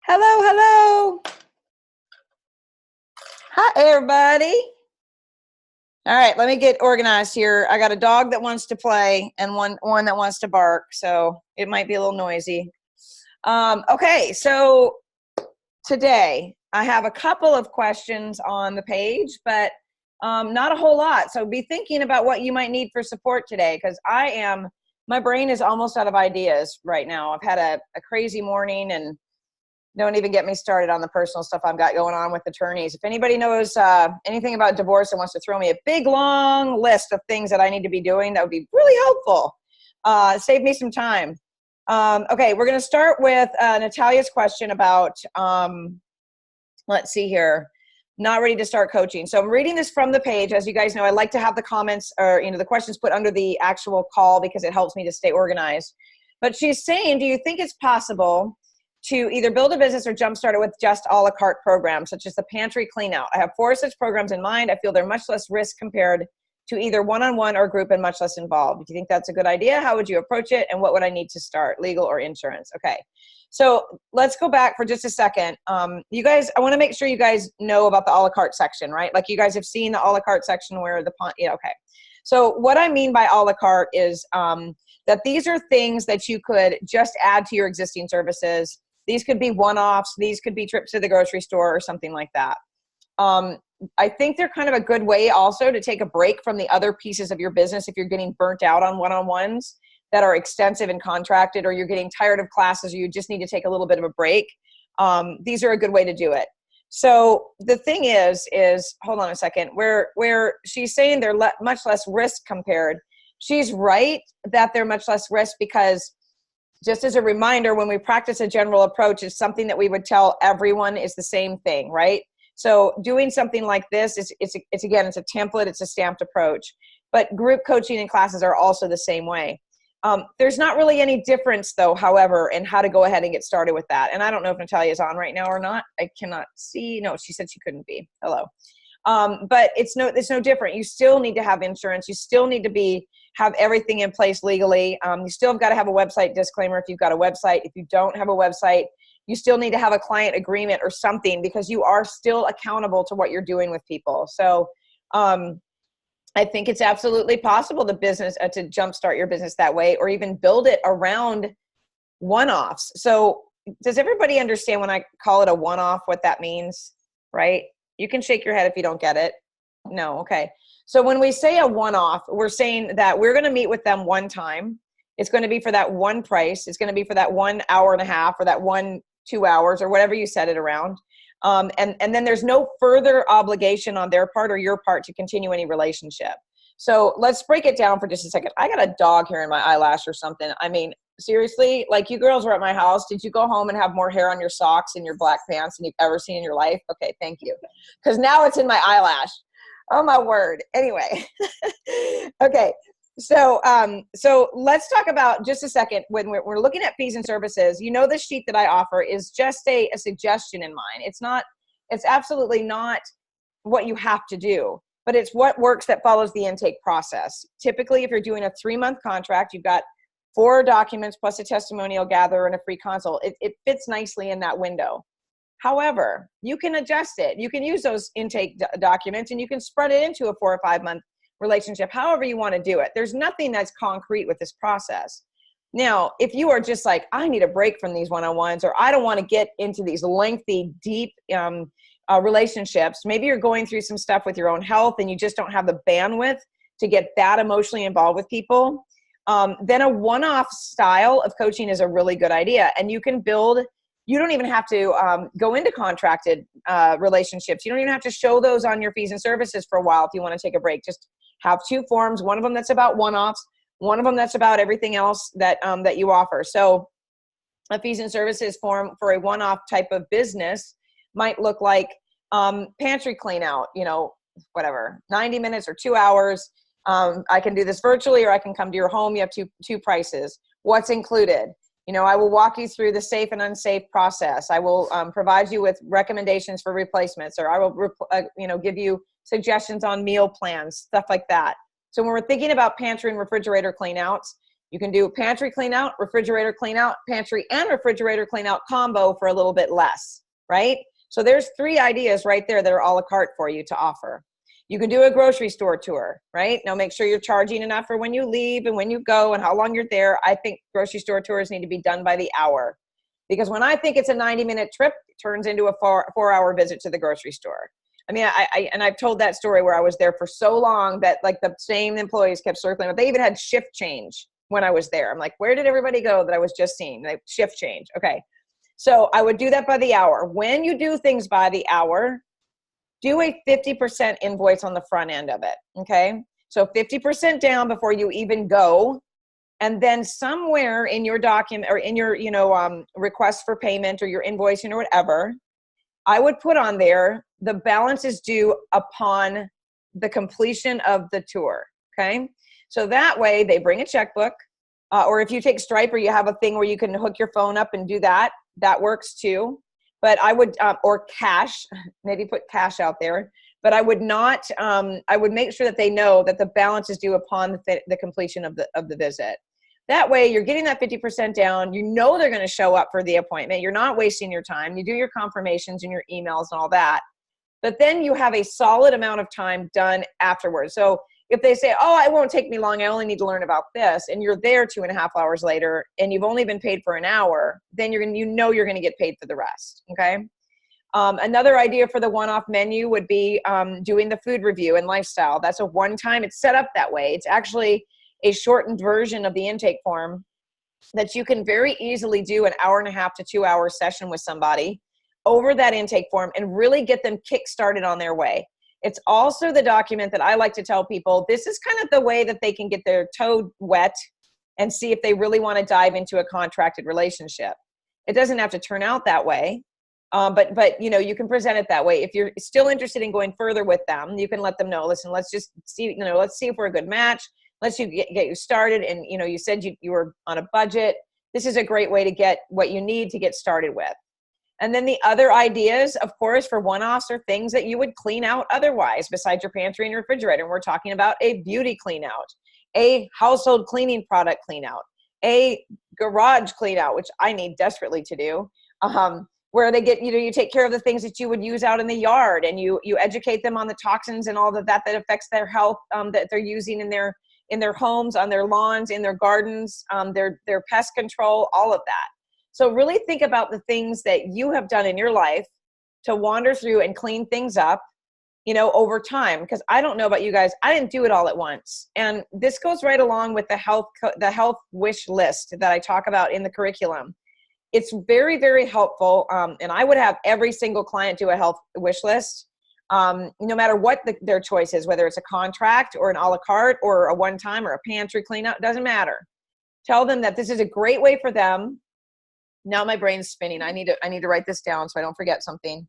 Hello, hello. Hi, everybody. All right, let me get organized here. I got a dog that wants to play and one that wants to bark, so it might be a little noisy. Okay, so today I have a couple of questions on the page, but not a whole lot. So be thinking about what you might need for support today, because my brain is almost out of ideas right now. I've had a crazy morning, and don't even get me started on the personal stuff I've got going on with attorneys. If anybody knows anything about divorce and wants to throw me a big, long list of things that I need to be doing, that would be really helpful. Save me some time. Okay, we're going to start with Natalia's question about, let's see here, not ready to start coaching. So I'm reading this from the page. As you guys know, I like to have the comments or the questions put under the actual call because it helps me to stay organized. But she's saying, do you think it's possible to either build a business or jumpstart it with just a la carte programs, such as the pantry clean out? I have 4 such programs in mind. I feel they're much less risk compared to either one-on-one or group and much less involved. Do you think that's a good idea? How would you approach it? And what would I need to start, legal or insurance? Okay. So let's go back for just a second. You guys, I want to make sure you guys know about the a la carte section, right? Like you guys have seen the a la carte section where okay. So what I mean by a la carte is that these are things that you could just add to your existing services. These could be one-offs. These could be trips to the grocery store or something like that. I think they're kind of a good way also to take a break from the other pieces of your business if you're getting burnt out on one-on-ones that are extensive and contracted, or you're getting tired of classes, or you just need to take a little bit of a break. These are a good way to do it. So the thing is hold on a second, where she's saying they're much less risk compared. She's right that they're much less risk because, just as a reminder, when we practice a general approach, it's something that we would tell everyone is the same thing, right? So doing something like this, it's a template, it's a stamped approach. But group coaching and classes are also the same way. There's not really any difference, though, however, in how to go ahead and get started with that. And I don't know if Natalia's on right now or not. I cannot see. No, she said she couldn't be. Hello. But it's no different. You still need to have insurance. You still need to have everything in place legally. You still have got to have a website disclaimer if you've got a website. If you don't have a website, you still need to have a client agreement or something, because you are still accountable to what you're doing with people. So I think it's absolutely possible to jumpstart your business that way, or even build it around one-offs. So does everybody understand when I call it a one-off, what that means, right? You can shake your head if you don't get it. No, okay. So when we say a one-off, we're saying that we're going to meet with them one time. It's going to be for that one price. It's going to be for that 1 hour and a half, or that 2 hours, or whatever you set it around. And then there's no further obligation on their part or your part to continue any relationship. So let's break it down for just a second. I got a dog here in my eyelash or something. I mean, seriously, like, you girls were at my house. Did you go home and have more hair on your socks and your black pants than you've ever seen in your life? Okay, thank you. Because now it's in my eyelash. Oh, my word. Anyway. Okay. So let's talk about just a second, when we're looking at fees and services. This sheet that I offer is just a suggestion in mind. It's absolutely not what you have to do, but it's what works that follows the intake process. Typically, if you're doing a 3-month contract, you've got 4 documents plus a testimonial gatherer and a free consult. It fits nicely in that window. However, you can adjust it. You can use those intake documents, and you can spread it into a 4 or 5 month relationship, however you want to do it. There's nothing that's concrete with this process. Now, if you are just like, I need a break from these one-on-ones, or I don't want to get into these lengthy, deep relationships, maybe you're going through some stuff with your own health and you just don't have the bandwidth to get that emotionally involved with people, then a one-off style of coaching is a really good idea. And you can build. You don't even have to go into contracted relationships. You don't even have to show those on your fees and services for a while if you want to take a break. Just have 2 forms, one of them that's about one-offs, one of them that's about everything else that you offer. So a fees and services form for a one-off type of business might look like pantry clean out, whatever, 90 minutes or 2 hours. I can do this virtually, or I can come to your home. You have two prices. What's included? I will walk you through the safe and unsafe process. I will provide you with recommendations for replacements, or I will, give you suggestions on meal plans, stuff like that. So when we're thinking about pantry and refrigerator cleanouts, You can do pantry clean out, refrigerator clean out, pantry and refrigerator clean out combo for a little bit less, right? So there's 3 ideas right there that are a la carte for you to offer. You can do a grocery store tour, right? Now make sure you're charging enough for when you leave and when you go and how long you're there. I think grocery store tours need to be done by the hour, because when I think it's a 90-minute trip, it turns into a 4-hour visit to the grocery store. I mean, I've told that story where I was there for so long that like the same employees kept circling, but they even had shift change when I was there. I'm like, where did everybody go that I was just seeing? Like, shift change. Okay. So I would do that by the hour. When you do things by the hour, do a 50% invoice on the front end of it. Okay. So 50% down before you even go. And then somewhere in your document or in your, request for payment or your invoicing or whatever, I would put on there, the balance is due upon the completion of the tour. Okay. So that way they bring a checkbook, or if you take Stripe or you have a thing where you can hook your phone up and do that, that works too. But I would, or cash, maybe put cash out there, but I would not, I would make sure that they know that the balance is due upon the completion of the visit. That way you're getting that 50% down. You know they're going to show up for the appointment. You're not wasting your time. You do your confirmations and your emails and all that. But then you have a solid amount of time done afterwards. So if they say, oh, it won't take me long, I only need to learn about this, and you're there 2.5 hours later and you've only been paid for an hour, then you're going to get paid for the rest. Okay. Another idea for the one-off menu would be doing the food review and lifestyle. That's a one-time, it's set up that way. It's actually a shortened version of the intake form that you can very easily do an 1.5 to 2 hour session with somebody over that intake form and really get them kick-started on their way. It's also the document that I like to tell people, this is kind of the way that they can get their toe wet and see if they really want to dive into a contracted relationship. It doesn't have to turn out that way. But you can present it that way. If you're still interested in going further with them, you can let them know, listen, let's just see, let's see if we're a good match. Let's get you started. And, you said you were on a budget. This is a great way to get what you need to get started with. And then the other ideas, of course, for one-offs are things that you would clean out otherwise besides your pantry and your refrigerator. And we're talking about a beauty clean out, a household cleaning product clean out, a garage clean out, which I need desperately to do. Where they get, you take care of the things that you would use out in the yard, and you educate them on the toxins and all of that affects their health, that they're using in their homes, on their lawns, in their gardens, their pest control, all of that. So really think about the things that you have done in your life to wander through and clean things up, over time. Because I don't know about you guys, I didn't do it all at once. And this goes right along with the health wish list that I talk about in the curriculum. It's very, very helpful. And I would have every single client do a health wish list, no matter what their choice is, whether it's a contract or an a la carte or a one-time or a pantry clean out, doesn't matter. Tell them that this is a great way for them. Now my brain's spinning. I need to write this down so I don't forget something.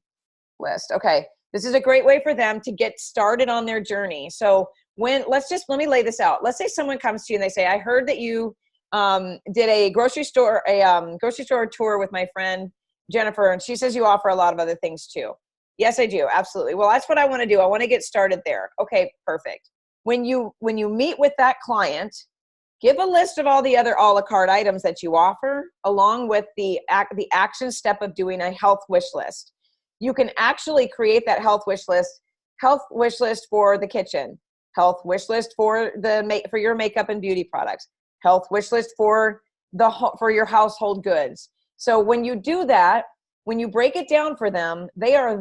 List. Okay. This is a great way for them to get started on their journey. So let me lay this out. Let's say someone comes to you and they say, I heard that you did a grocery store tour with my friend Jennifer, and she says you offer a lot of other things too. Yes, I do. Absolutely. Well, that's what I want to do. I want to get started there. Okay, perfect. When you meet with that client, give a list of all the other a la carte items that you offer, along with the action step of doing a health wish list. You can actually create that health wish list for the kitchen, health wish list for your makeup and beauty products, health wish list for your household goods. So when you do that, when you break it down for them, their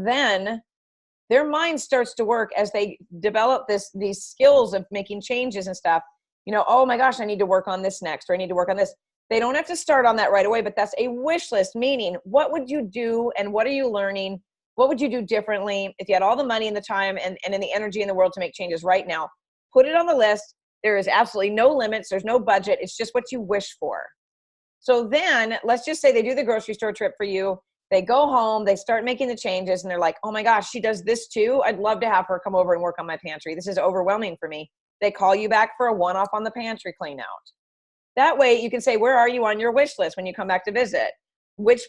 mind starts to work as they develop these skills of making changes and stuff. Oh my gosh, I need to work on this next, or I need to work on this. They don't have to start on that right away, but that's a wish list, meaning what would you do and what are you learning? What would you do differently if you had all the money and the time and the energy in the world to make changes right now? Put it on the list. There is absolutely no limits. There's no budget. It's just what you wish for. So then let's just say they do the grocery store trip for you. They go home, they start making the changes, and they're like, oh my gosh, she does this too. I'd love to have her come over and work on my pantry. This is overwhelming for me. They call you back for a one-off on the pantry clean out. That way you can say, where are you on your wish list when you come back to visit? Which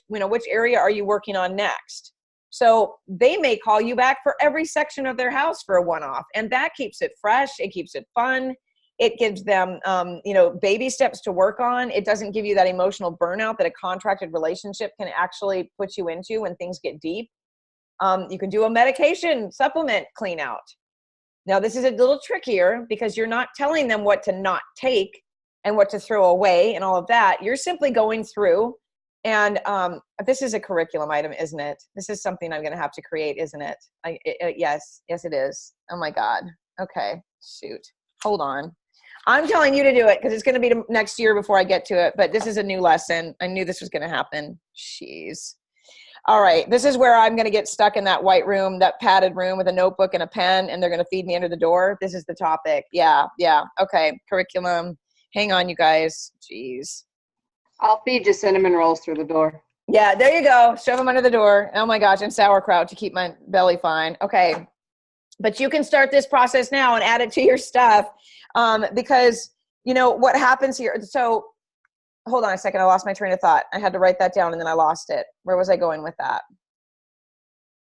area are you working on next? So they may call you back for every section of their house for a one-off, and that keeps it fresh. It keeps it fun. It gives them, baby steps to work on. It doesn't give you that emotional burnout that a contracted relationship can actually put you into when things get deep. You can do a medication supplement clean out. Now, this is a little trickier because you're not telling them what to not take and what to throw away and all of that. You're simply going through, and this is a curriculum item, isn't it? This is something I'm going to have to create, isn't it? Yes, it is. Oh my God. Okay, shoot. Hold on. I'm telling you to do it because it's going to be next year before I get to it, but this is a new lesson. I knew this was going to happen. Jeez. All right, this is where I'm going to get stuck in that white room, that padded room with a notebook and a pen, and they're going to feed me under the door. This is the topic. Yeah. Okay, curriculum. Hang on, you guys. Jeez. I'll feed you cinnamon rolls through the door. Yeah, there you go. Shove them under the door. Oh my gosh, and sauerkraut to keep my belly fine. Okay, but you can start this process now and add it to your stuff because, what happens here. So hold on a second. I lost my train of thought. I had to write that down and then I lost it. Where was I going with that?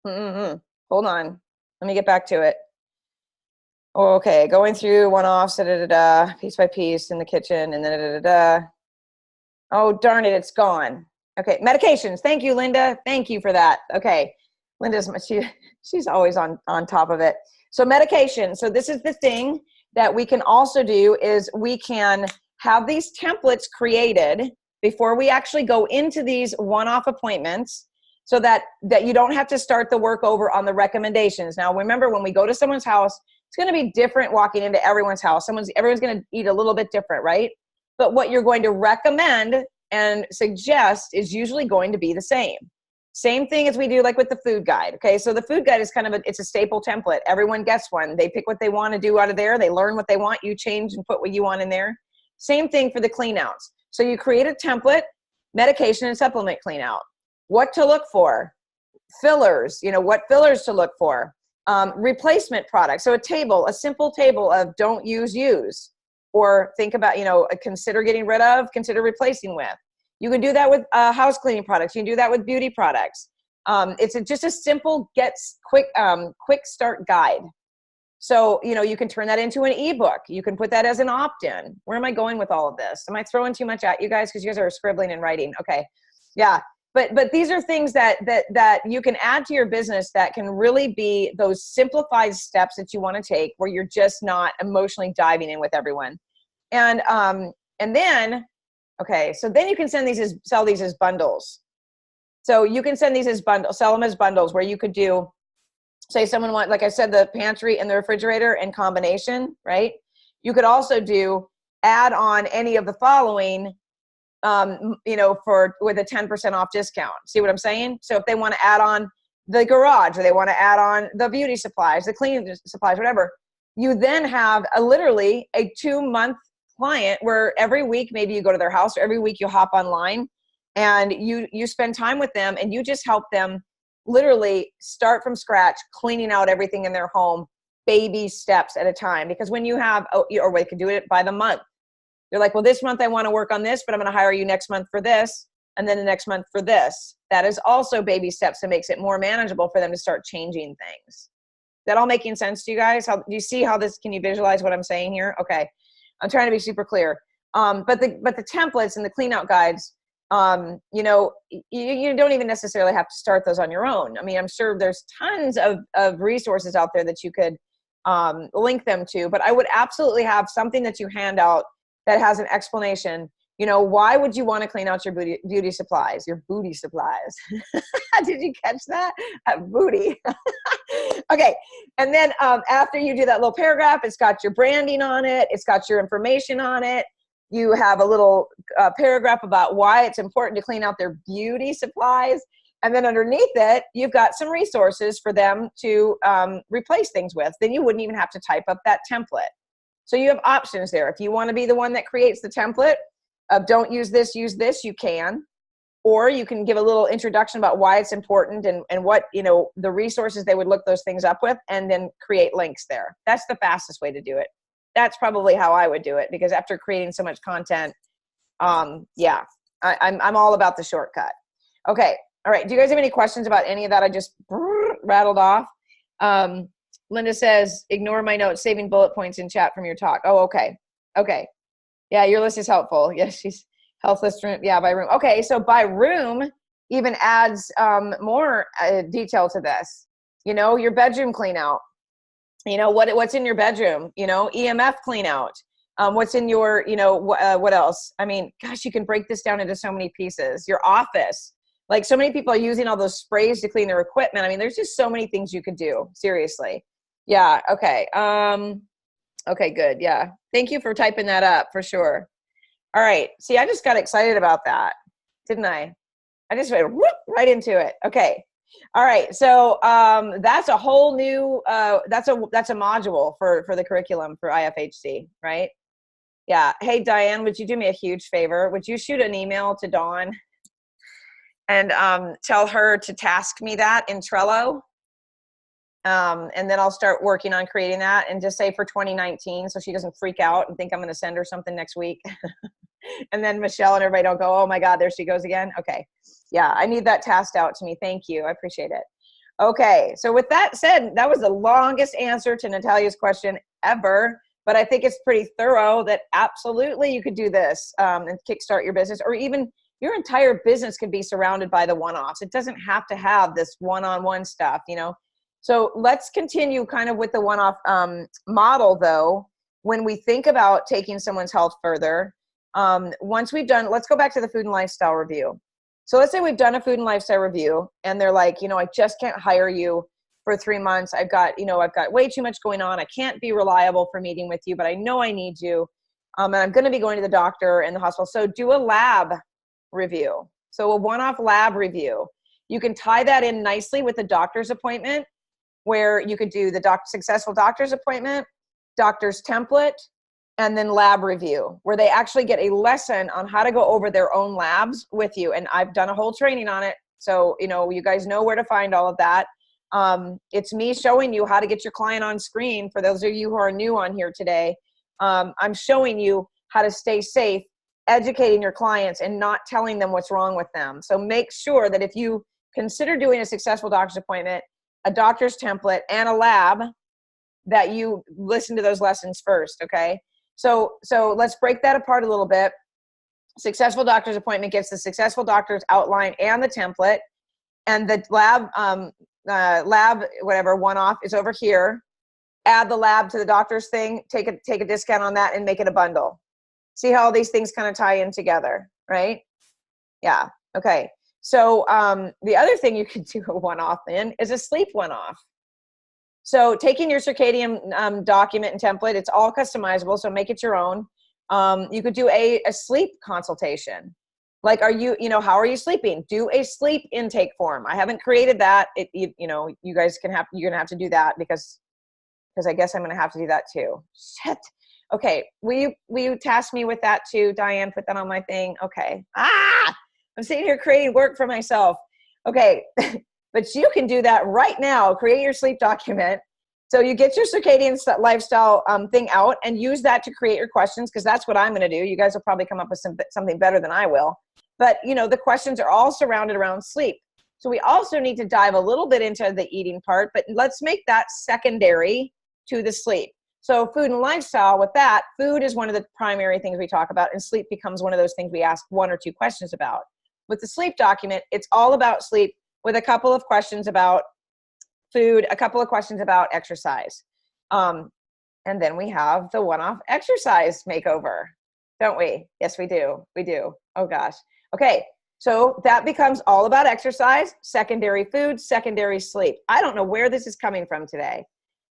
Hold on. Let me get back to it. Okay. Going through one-offs, piece by piece in the kitchen and then Oh, darn it. It's gone. Okay. Medications. Thank you, Linda. Thank you for that. Okay. Linda's, she's always on top of it. So medication. So this is the thing that we can also do is we can have these templates created before we actually go into these one-off appointments so that you don't have to start the work over on the recommendations. Now, remember, when we go to someone's house, it's going to be different walking into everyone's house. Everyone's going to eat a little bit different, right? But what you're going to recommend and suggest is usually going to be the same. Same thing as we do like with the food guide. Okay, so the food guide is it's a staple template. Everyone gets one. They pick what they want to do out of there. They learn what they want. You change and put what you want in there. Same thing for the clean outs. So you create a template, medication and supplement clean out. What to look for? Fillers, what fillers to look for. Replacement products. So a simple table of don't use, or think about, consider getting rid of, consider replacing with. You can do that with house cleaning products. You can do that with beauty products. It's just a simple quick start guide. So, you can turn that into an ebook. You can put that as an opt-in. Where am I going with all of this? Am I throwing too much at you guys? Because you guys are scribbling and writing. Okay. Yeah. But these are things that you can add to your business that can really be those simplified steps that you want to take where you're just not emotionally diving in with everyone. And then, okay, so then you can sell these as bundles. So you can send these as bundles, sell them as bundles where you could do, say someone want, like I said, the pantry and the refrigerator in combination, right? You could also add on any of the following, with a 10% off discount. See what I'm saying? So if they want to add on the garage, or they want to add on the beauty supplies, the cleaning supplies, whatever, you then have literally a 2-month client where every week, maybe you go to their house, or every week you hop online and you spend time with them and you just help them literally start from scratch, cleaning out everything in their home, baby steps at a time. Because when you have, or we can do it by the month. They're like, well, this month I want to work on this, but I'm going to hire you next month for this, and then the next month for this. That is also baby steps that makes it more manageable for them to start changing things. That all making sense to you guys? Do you see how this, can you visualize what I'm saying here? Okay. I'm trying to be super clear. But the templates and the clean out guides, you don't even necessarily have to start those on your own. I mean, I'm sure there's tons of resources out there that you could link them to, but I would absolutely have something that you hand out that has an explanation. Why would you want to clean out your beauty supplies, your booty supplies? Did you catch that? Booty. Okay. And then after you do that little paragraph, it's got your branding on it. It's got your information on it. You have a little paragraph about why it's important to clean out their beauty supplies. And then underneath it, you've got some resources for them to replace things with. Then you wouldn't even have to type up that template. So you have options there. If you want to be the one that creates the template of don't use this, you can. Or you can give a little introduction about why it's important and what, the resources they would look those things up with, and then create links there. That's the fastest way to do it. That's probably how I would do it, because after creating so much content, I'm all about the shortcut. Okay. All right. Do you guys have any questions about any of that I just rattled off? Linda says, ignore my notes, saving bullet points in chat from your talk. Oh, okay. Okay. Yeah, your list is helpful. Yes, she's health list room. Yeah, by room. Okay, so by room even adds more detail to this. You know, your bedroom clean out. You know, what's in your bedroom? You know, EMF clean out. What's in your, you know, what else? I mean, gosh, you can break this down into so many pieces. Your office. Like so many people are using all those sprays to clean their equipment. I mean, there's just so many things you could do. Seriously. Yeah. Okay. Okay, good. Yeah. Thank you for typing that up for sure. All right. See, I just got excited about that, didn't I? I just went whoop, right into it. Okay. All right. So that's a whole new that's a module for the curriculum for IFHC, right? Yeah. Hey Diane, would you do me a huge favor? Would you shoot an email to Dawn and tell her to task me that in Trello? And then I'll start working on creating that, and just say for 2019, so she doesn't freak out and think I'm going to send her something next week. And then Michelle and everybody don't go, oh my God, there she goes again. Okay. Yeah, I need that tasked out to me. Thank you. I appreciate it. Okay. So with that said, that was the longest answer to Natalia's question ever, but I think it's pretty thorough that absolutely you could do this and kickstart your business, or even your entire business could be surrounded by the one-offs. It doesn't have to have this one-on-one stuff, you know? So let's continue kind of with the one-off model though. When we think about taking someone's health further, once we've done, let's go back to the food and lifestyle review. So let's say we've done a food and lifestyle review and they're like, you know, I just can't hire you for 3 months. I've got way too much going on. I can't be reliable for meeting with you, but I know I need you. And I'm going to be going to the doctor and the hospital. So do a lab review. So a one-off lab review. You can tie that in nicely with a doctor's appointment, where you could do the successful doctor's appointment, doctor's template, and then lab review, where they actually get a lesson on how to go over their own labs with you. And I've done a whole training on it. So, you know, you guys know where to find all of that. It's me showing you how to get your client on screen. For those of you who are new on here today, I'm showing you how to stay safe, educating your clients and not telling them what's wrong with them. So make sure that if you consider doing a successful doctor's appointment, a doctor's template, and a lab, that you listen to those lessons first, okay? So let's break that apart a little bit. Successful doctor's appointment gets the successful doctor's outline and the template, and the lab, whatever, one-off is over here. Add the lab to the doctor's thing, take a discount on that, and make it a bundle. See how all these things kind of tie in together, right? Yeah, okay. So the other thing you could do a one-off in is a sleep one-off. So taking your circadian document and template, it's all customizable, so make it your own. You could do a sleep consultation. Like, how are you sleeping? Do a sleep intake form. I haven't created that. You guys you're gonna have to do that because I guess I'm gonna have to do that too. Shit. Okay, will you task me with that too, Diane? Put that on my thing. Okay. I'm sitting here creating work for myself. Okay, but you can do that right now. Create your sleep document. So you get your circadian lifestyle thing out and use that to create your questions, because that's what I'm going to do. You guys will probably come up with something better than I will. But, you know, the questions are all surrounded around sleep. So we also need to dive a little bit into the eating part, but let's make that secondary to the sleep. So food and lifestyle, with that, food is one of the primary things we talk about, and sleep becomes one of those things we ask 1 or 2 questions about. With the sleep document, it's all about sleep with a couple of questions about food, a couple of questions about exercise. And then we have the one-off exercise makeover, don't we? Yes, we do. We do. Oh gosh. Okay. So that becomes all about exercise, secondary food, secondary sleep. I don't know where this is coming from today.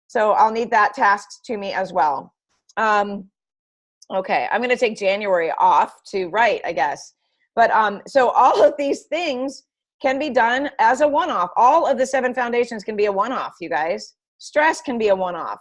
So I'll need that tasked to me as well. Okay. I'm going to take January off to write, I guess. But so all of these things can be done as a one-off. All of the 7 foundations can be a one-off, you guys. Stress can be a one-off.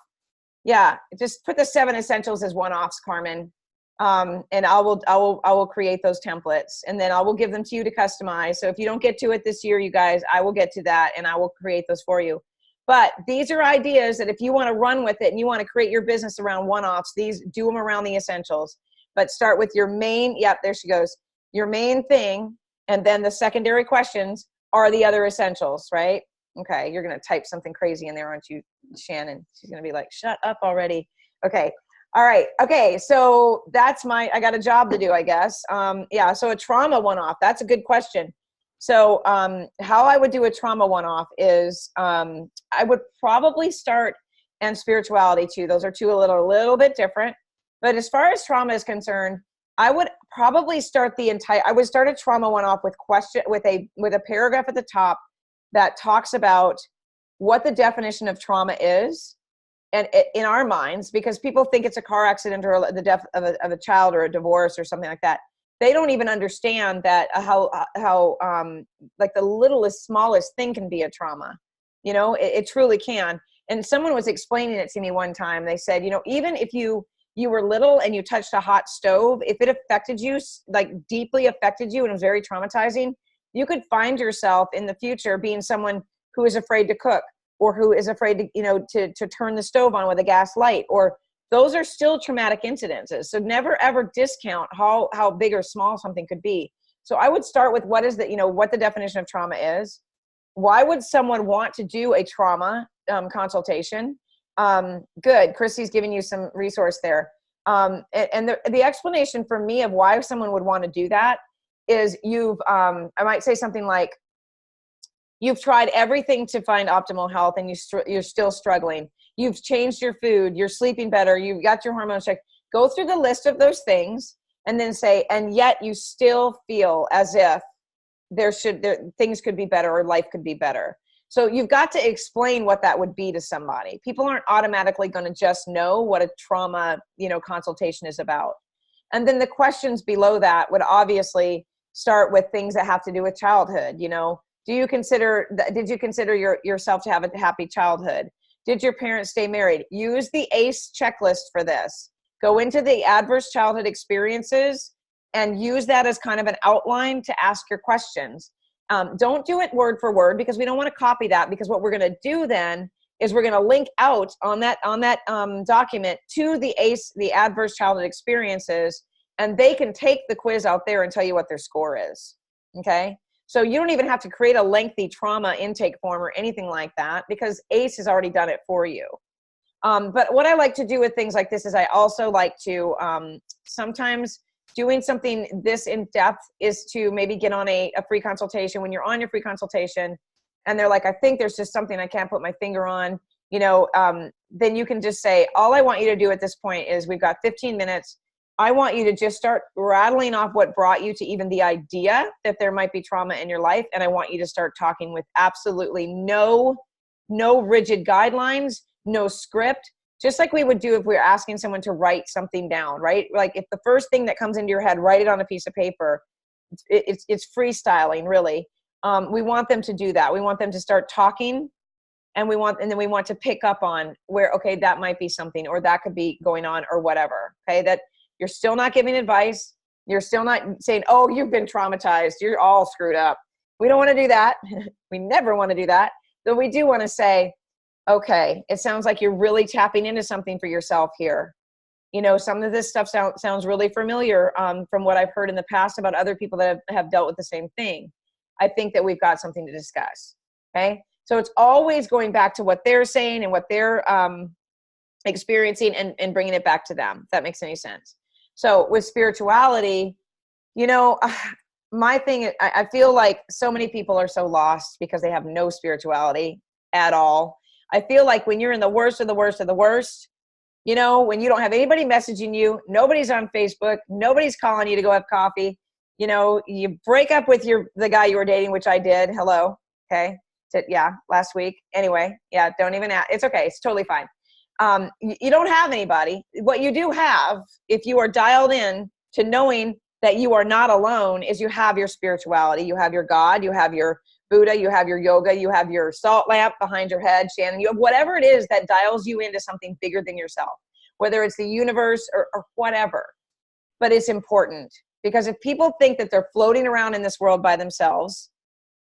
Yeah, just put the 7 essentials as one-offs, Carmen. And I will create those templates, and then I will give them to you to customize. So if you don't get to it this year, you guys, I will get to that and I will create those for you. But these are ideas that if you want to run with it and you want to create your business around one-offs, do them around the essentials. But start with your main, yep, there she goes, your main thing, and then the secondary questions are the other essentials, right? Okay, you're going to type something crazy in there, aren't you, Shannon? She's going to be like, shut up already. Okay, All right. Okay. So that's I got a job to do, I guess. Yeah. So a trauma one-off, that's a good question. So how I would do a trauma one-off is I would probably start, and spirituality too. Those are two a little bit different. But as far as trauma is concerned, I would probably start I would start a trauma one-off with a paragraph at the top that talks about what the definition of trauma is. And in our minds, because people think it's a car accident or the death of a child or a divorce or something like that, they don't even understand that how like the littlest, smallest thing can be a trauma. You know, it truly can. And someone was explaining it to me one time. They said, you know, even if you were little and you touched a hot stove, if it affected you, like deeply affected you and was very traumatizing, you could find yourself in the future being someone who is afraid to cook, or who is afraid to, you know, to turn the stove on with a gas light, or those are still traumatic incidences. So never ever discount how big or small something could be. So I would start with what the definition of trauma is. Why would someone want to do a trauma consultation? Good. Christy's giving you some resource there. And the explanation for me of why someone would want to do that is I might say something like, you've tried everything to find optimal health and you're still struggling. You've changed your food, you're sleeping better, you've got your hormones checked. Go through the list of those things and then say, and yet you still feel as if things could be better or life could be better. So you've got to explain what that would be to somebody. People aren't automatically going to just know what a trauma, consultation is about. And then the questions below that would obviously start with things that have to do with childhood. Did you consider yourself to have a happy childhood? Did your parents stay married? Use the ACE checklist for this. Go into the adverse childhood experiences and use that as kind of an outline to ask your questions. Don't do it word for word, because we don't want to copy that, because what we're going to do then is we're going to link out on that document to the ACE, the adverse childhood experiences, and they can take the quiz out there and tell you what their score is. Okay? So you don't even have to create a lengthy trauma intake form or anything like that, because ACE has already done it for you. But what I like to do with things like this is I also like to sometimes doing something this in depth is to maybe get on a free consultation. When you're on your free consultation and they're like, I think there's just something I can't put my finger on, then you can just say, all I want you to do at this point is, we've got 15 minutes. I want you to just start rattling off what brought you to even the idea that there might be trauma in your life. And I want you to start talking with absolutely no rigid guidelines, no script, just like we would do if we were asking someone to write something down, right? Like if the first thing that comes into your head, write it on a piece of paper. It's freestyling, really. We want them to do that. We want them to start talking, and then we want to pick up on where, okay, that might be something, or that could be going on, or whatever. Okay, that you're still not giving advice. You're still not saying, oh, you've been traumatized, you're all screwed up. We don't want to do that. We never want to do that. Though we do want to say, okay, it sounds like you're really tapping into something for yourself here. Some of this stuff sounds really familiar from what I've heard in the past about other people that have dealt with the same thing. I think that we've got something to discuss. Okay. So it's always going back to what they're saying and what they're experiencing, and bringing it back to them, if that makes any sense. So with spirituality, my thing, I feel like so many people are so lost because they have no spirituality at all. I feel like when you're in the worst of the worst of the worst, when you don't have anybody messaging you, nobody's on Facebook, nobody's calling you to go have coffee, you break up with the guy you were dating, which I did. Hello. Okay. Last week. Anyway, don't even ask. It's okay. It's totally fine. You don't have anybody. What you do have, if you are dialed in to knowing that you are not alone, is you have your spirituality. You have your God, you have your Buddha, you have your yoga, you have your salt lamp behind your head, Shannon, you have whatever it is that dials you into something bigger than yourself, whether it's the universe or whatever. But it's important, because if people think that they're floating around in this world by themselves,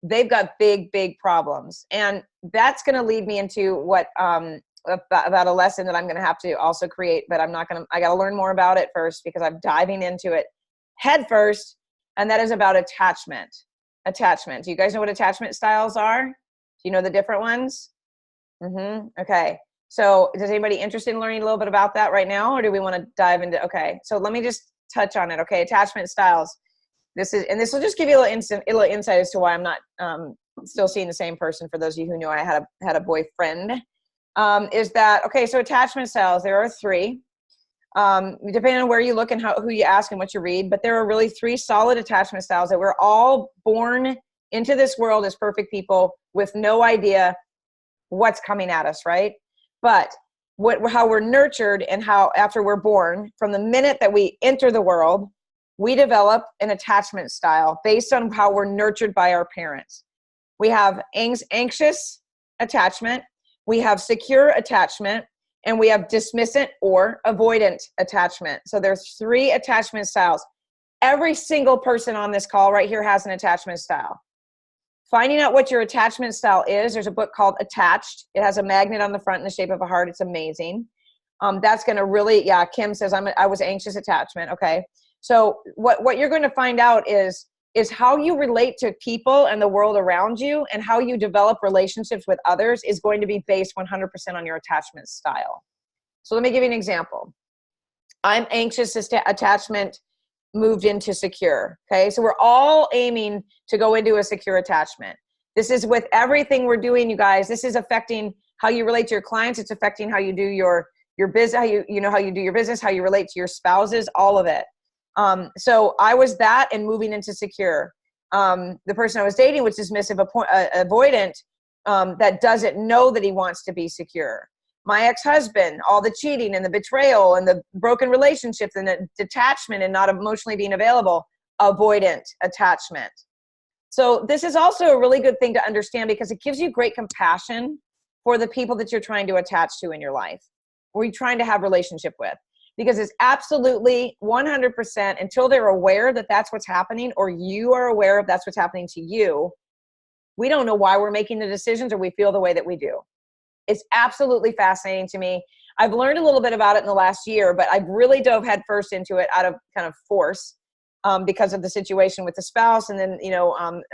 they've got big, big problems. And that's going to lead me into what, about a lesson that I'm going to have to also create, but I got to learn more about it first, because I'm diving into it head first. And that is about attachment. Do you guys know what attachment styles are? Do you know the different ones? Okay. So is anybody interested in learning a little bit about that right now, or do we want to dive into, okay, so let me just touch on it. Okay, attachment styles. This will just give you a little insight as to why I'm not still seeing the same person. For those of you who knew I had a boyfriend, is that, okay, so attachment styles, there are 3. Depending on where you look and who you ask and what you read, but there are really 3 solid attachment styles that we're all born into this world as perfect people with no idea what's coming at us, right? But how we're nurtured and how after we're born, from the minute that we enter the world, we develop an attachment style based on how we're nurtured by our parents. We have anxious attachment, we have secure attachment, and we have dismissive or avoidant attachment. So there's 3 attachment styles. Every single person on this call right here has an attachment style. Finding out what your attachment style is, there's a book called Attached. It has a magnet on the front in the shape of a heart. It's amazing. That's going to really, yeah, Kim says I was anxious attachment. Okay. So what you're going to find out is how you relate to people and the world around you, and how you develop relationships with others is going to be based 100% on your attachment style. So let me give you an example. I'm anxious attachment moved into secure. Okay. So we're all aiming to go into a secure attachment. This is with everything we're doing, you guys. This is affecting how you relate to your clients. It's affecting how you do your business, how you do your business, how you relate to your spouses, all of it. So I was that and moving into secure. The person I was dating was dismissive, avoidant, that doesn't know that he wants to be secure. My ex-husband, all the cheating and the betrayal and the broken relationships and the detachment and not emotionally being available, avoidant attachment. So this is also a really good thing to understand, because it gives you great compassion for the people that you're trying to attach to in your life, or you're trying to have relationship with. Because it's absolutely 100% until they're aware that that's what's happening, or you are aware of that's what's happening to you, we don't know why we're making the decisions or we feel the way that we do. It's absolutely fascinating to me. I've learned a little bit about it in the last year, but I've really dove headfirst into it out of kind of force because of the situation with the spouse, and then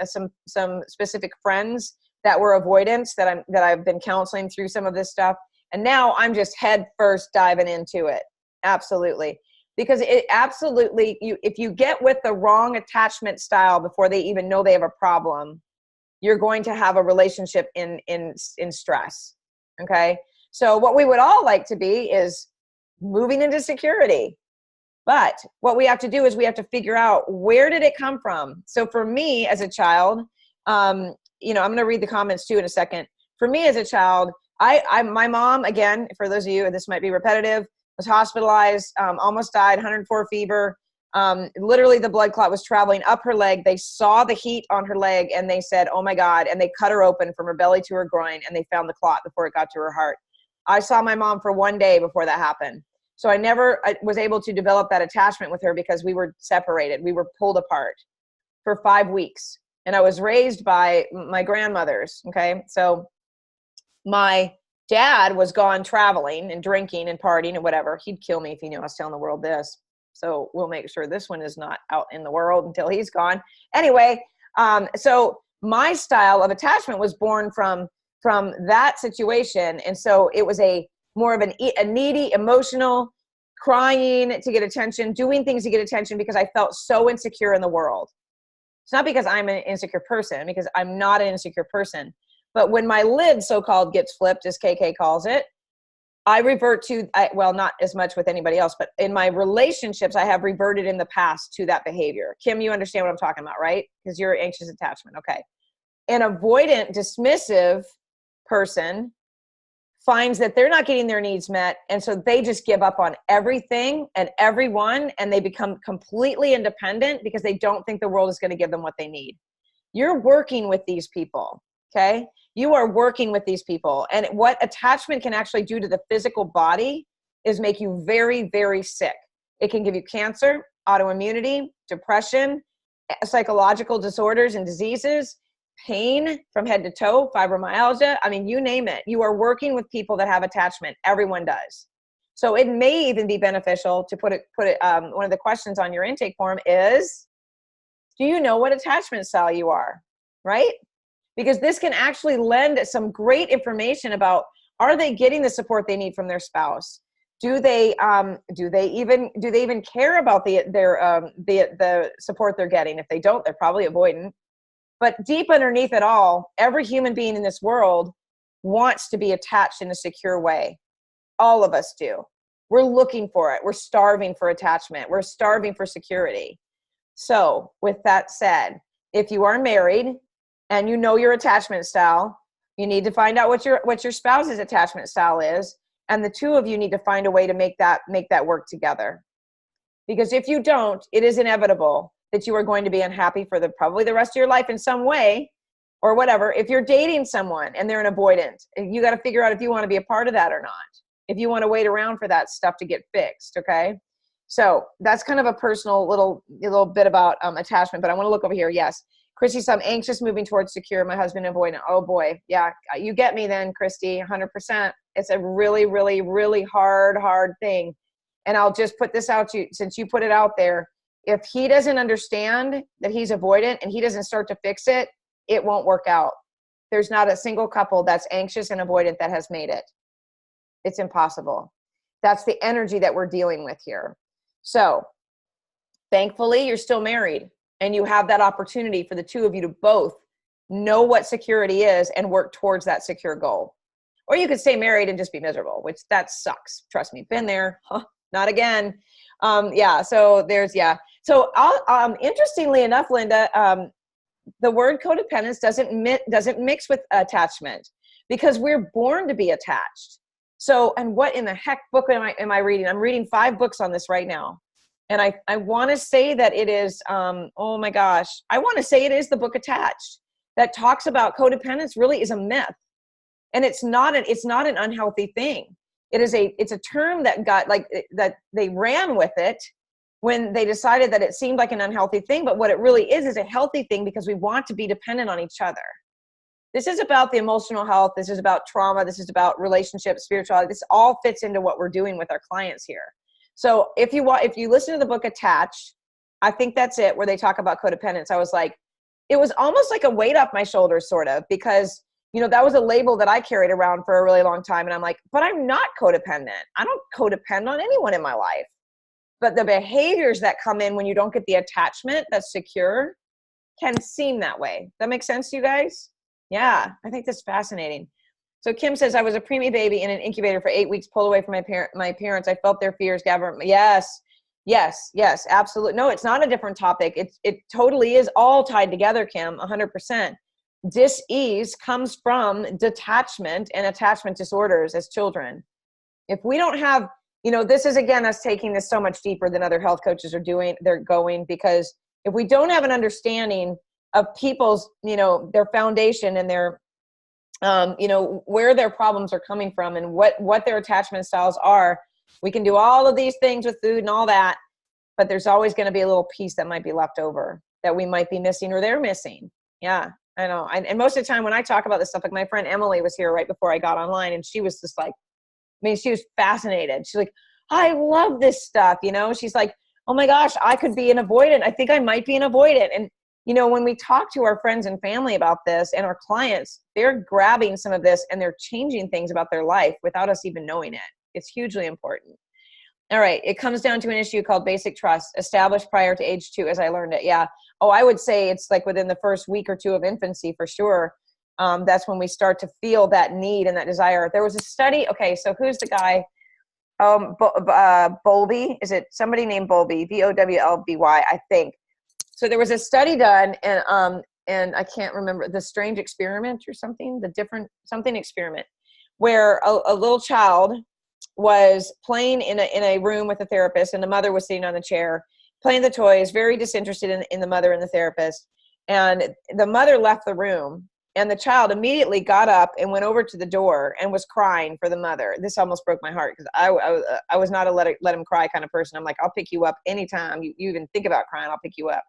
some specific friends that were avoidance that I've been counseling through some of this stuff, and now I'm just headfirst diving into it. Absolutely. Because it absolutely, if you get with the wrong attachment style before they even know they have a problem, you're going to have a relationship in stress. Okay. So what we would all like to be is moving into security. But what we have to do is we have to figure out, where did it come from? So for me as a child, I'm going to read the comments too in a second. For me as a child, my mom, again, for those of you, this might be repetitive, was hospitalized, almost died, 104 fever. Literally the blood clot was traveling up her leg. They saw the heat on her leg and they said, oh my God. And they cut her open from her belly to her groin, and they found the clot before it got to her heart. I saw my mom for 1 day before that happened. So I was able to develop that attachment with her because we were separated. We were pulled apart for 5 weeks. And I was raised by my grandmothers. Okay. So my dad was gone traveling and drinking and partying and whatever. He'd kill me if he knew I was telling the world this. So we'll make sure this one is not out in the world until he's gone. Anyway, so my style of attachment was born from that situation. And so it was more of a needy, emotional, crying to get attention, doing things to get attention because I felt so insecure in the world. It's not because I'm an insecure person, because I'm not an insecure person. But when my lid so-called gets flipped, as KK calls it, I revert to, well, not as much with anybody else, but in my relationships, I have reverted in the past to that behavior. Kim, you understand what I'm talking about, right? Because you're anxious attachment. Okay. An avoidant, dismissive person finds that they're not getting their needs met. And so they just give up on everything and everyone, and they become completely independent because they don't think the world is going to give them what they need. You're working with these people. Okay. You are working with these people. And what attachment can actually do to the physical body is make you very, very sick. It can give you cancer, autoimmunity, depression, psychological disorders and diseases, pain from head to toe, fibromyalgia. I mean, you name it. You are working with people that have attachment. Everyone does. So it may even be beneficial to put it. One of the questions on your intake form is, do you know what attachment style you are? Right? Because this can actually lend some great information about Are they getting the support they need from their spouse? Do they even care about the support they're getting? If they don't, they're probably avoidant. But deep underneath it all, every human being in this world wants to be attached in a secure way. All of us do. We're looking for it. We're starving for attachment. We're starving for security. So with that said, if you are married and you know your attachment style, you need to find out what your spouse's attachment style is. And the two of you need to find a way to make that work together. Because if you don't, it is inevitable that you are going to be unhappy for probably the rest of your life in some way or whatever. If you're dating someone and they're an avoidant, you got to figure out if you want to be a part of that or not. If you want to wait around for that stuff to get fixed, okay? So that's kind of a personal little bit about attachment, but I want to look over here. Yes. Christy said, I'm anxious moving towards secure. My husband avoidant. Oh boy. Yeah. You get me then, Christy, 100%. It's a really, really, really hard thing. And I'll just put this out to you, since you put it out there. If he doesn't understand that he's avoidant and he doesn't start to fix it, it won't work out. There's not a single couple that's anxious and avoidant that has made it. It's impossible. That's the energy that we're dealing with here. So thankfully, you're still married and you have that opportunity for the two of you to both know what security is and work towards that secure goal. Or you could stay married and just be miserable, which that sucks. Trust me, been there. Huh, not again. So there's, So interestingly enough, Linda, the word codependence doesn't mix with attachment because we're born to be attached. So, and what in the heck book am I reading? I'm reading 5 books on this right now. And I want to say that it is, oh my gosh, I want to say it is the book Attached that talks about codependence really is a myth. And it's not an unhealthy thing. It's a term that that they ran with it when they decided that it seemed like an unhealthy thing. But what it really is a healthy thing because we want to be dependent on each other. This is about the emotional health. This is about trauma. This is about relationships, spirituality. This all fits into what we're doing with our clients here. So if you listen to the book Attached, I think that's it, where they talk about codependence. I was like, it was almost like a weight off my shoulders, sort of, because, that was a label that I carried around for a really long time. And I'm like, but I'm not codependent. I don't codepend on anyone in my life. But the behaviors that come in when you don't get the attachment that's secure can seem that way. That makes sense to you guys? Yeah, I think that's fascinating. So Kim says, I was a preemie baby in an incubator for 8 weeks, pulled away from my parents. I felt their fears. Yes, absolutely. No, it's not a different topic. It totally is all tied together, Kim, 100%. Dis-ease comes from detachment and attachment disorders as children. If we don't have, this is, again, us taking this so much deeper than other health coaches are doing. They're going, because if we don't have an understanding of people's, their foundation and their, where their problems are coming from and what their attachment styles are, we can do all of these things with food and all that, but there's always going to be a little piece that might be left over that we might be missing or they're missing. Yeah, I know. And most of the time when I talk about this stuff, like my friend Emily was here right before I got online, and she was just like, she was fascinated. She's like, I love this stuff. She's like, oh my gosh, I could be an avoidant. I think I might be an avoidant. And when we talk to our friends and family about this and our clients, they're grabbing some of this and they're changing things about their life without us even knowing it. It's hugely important. All right. It comes down to an issue called basic trust, established prior to age 2, as I learned it. Yeah. Oh, I would say it's like within the first week or 2 of infancy for sure. That's when we start to feel that need and that desire. There was a study. Okay. So who's the guy? Bowlby. Is it somebody named Bowlby? Bowlby, I think. So there was a study done, and I can't remember, the strange experiment or something, something experiment, where a little child was playing in a room with a therapist, and the mother was sitting on the chair playing the toys, very disinterested in the mother and the therapist. And the mother left the room, and the child immediately got up and went over to the door and was crying for the mother. This almost broke my heart because I was not a let him cry kind of person. I'm like, I'll pick you up anytime you even think about crying, I'll pick you up.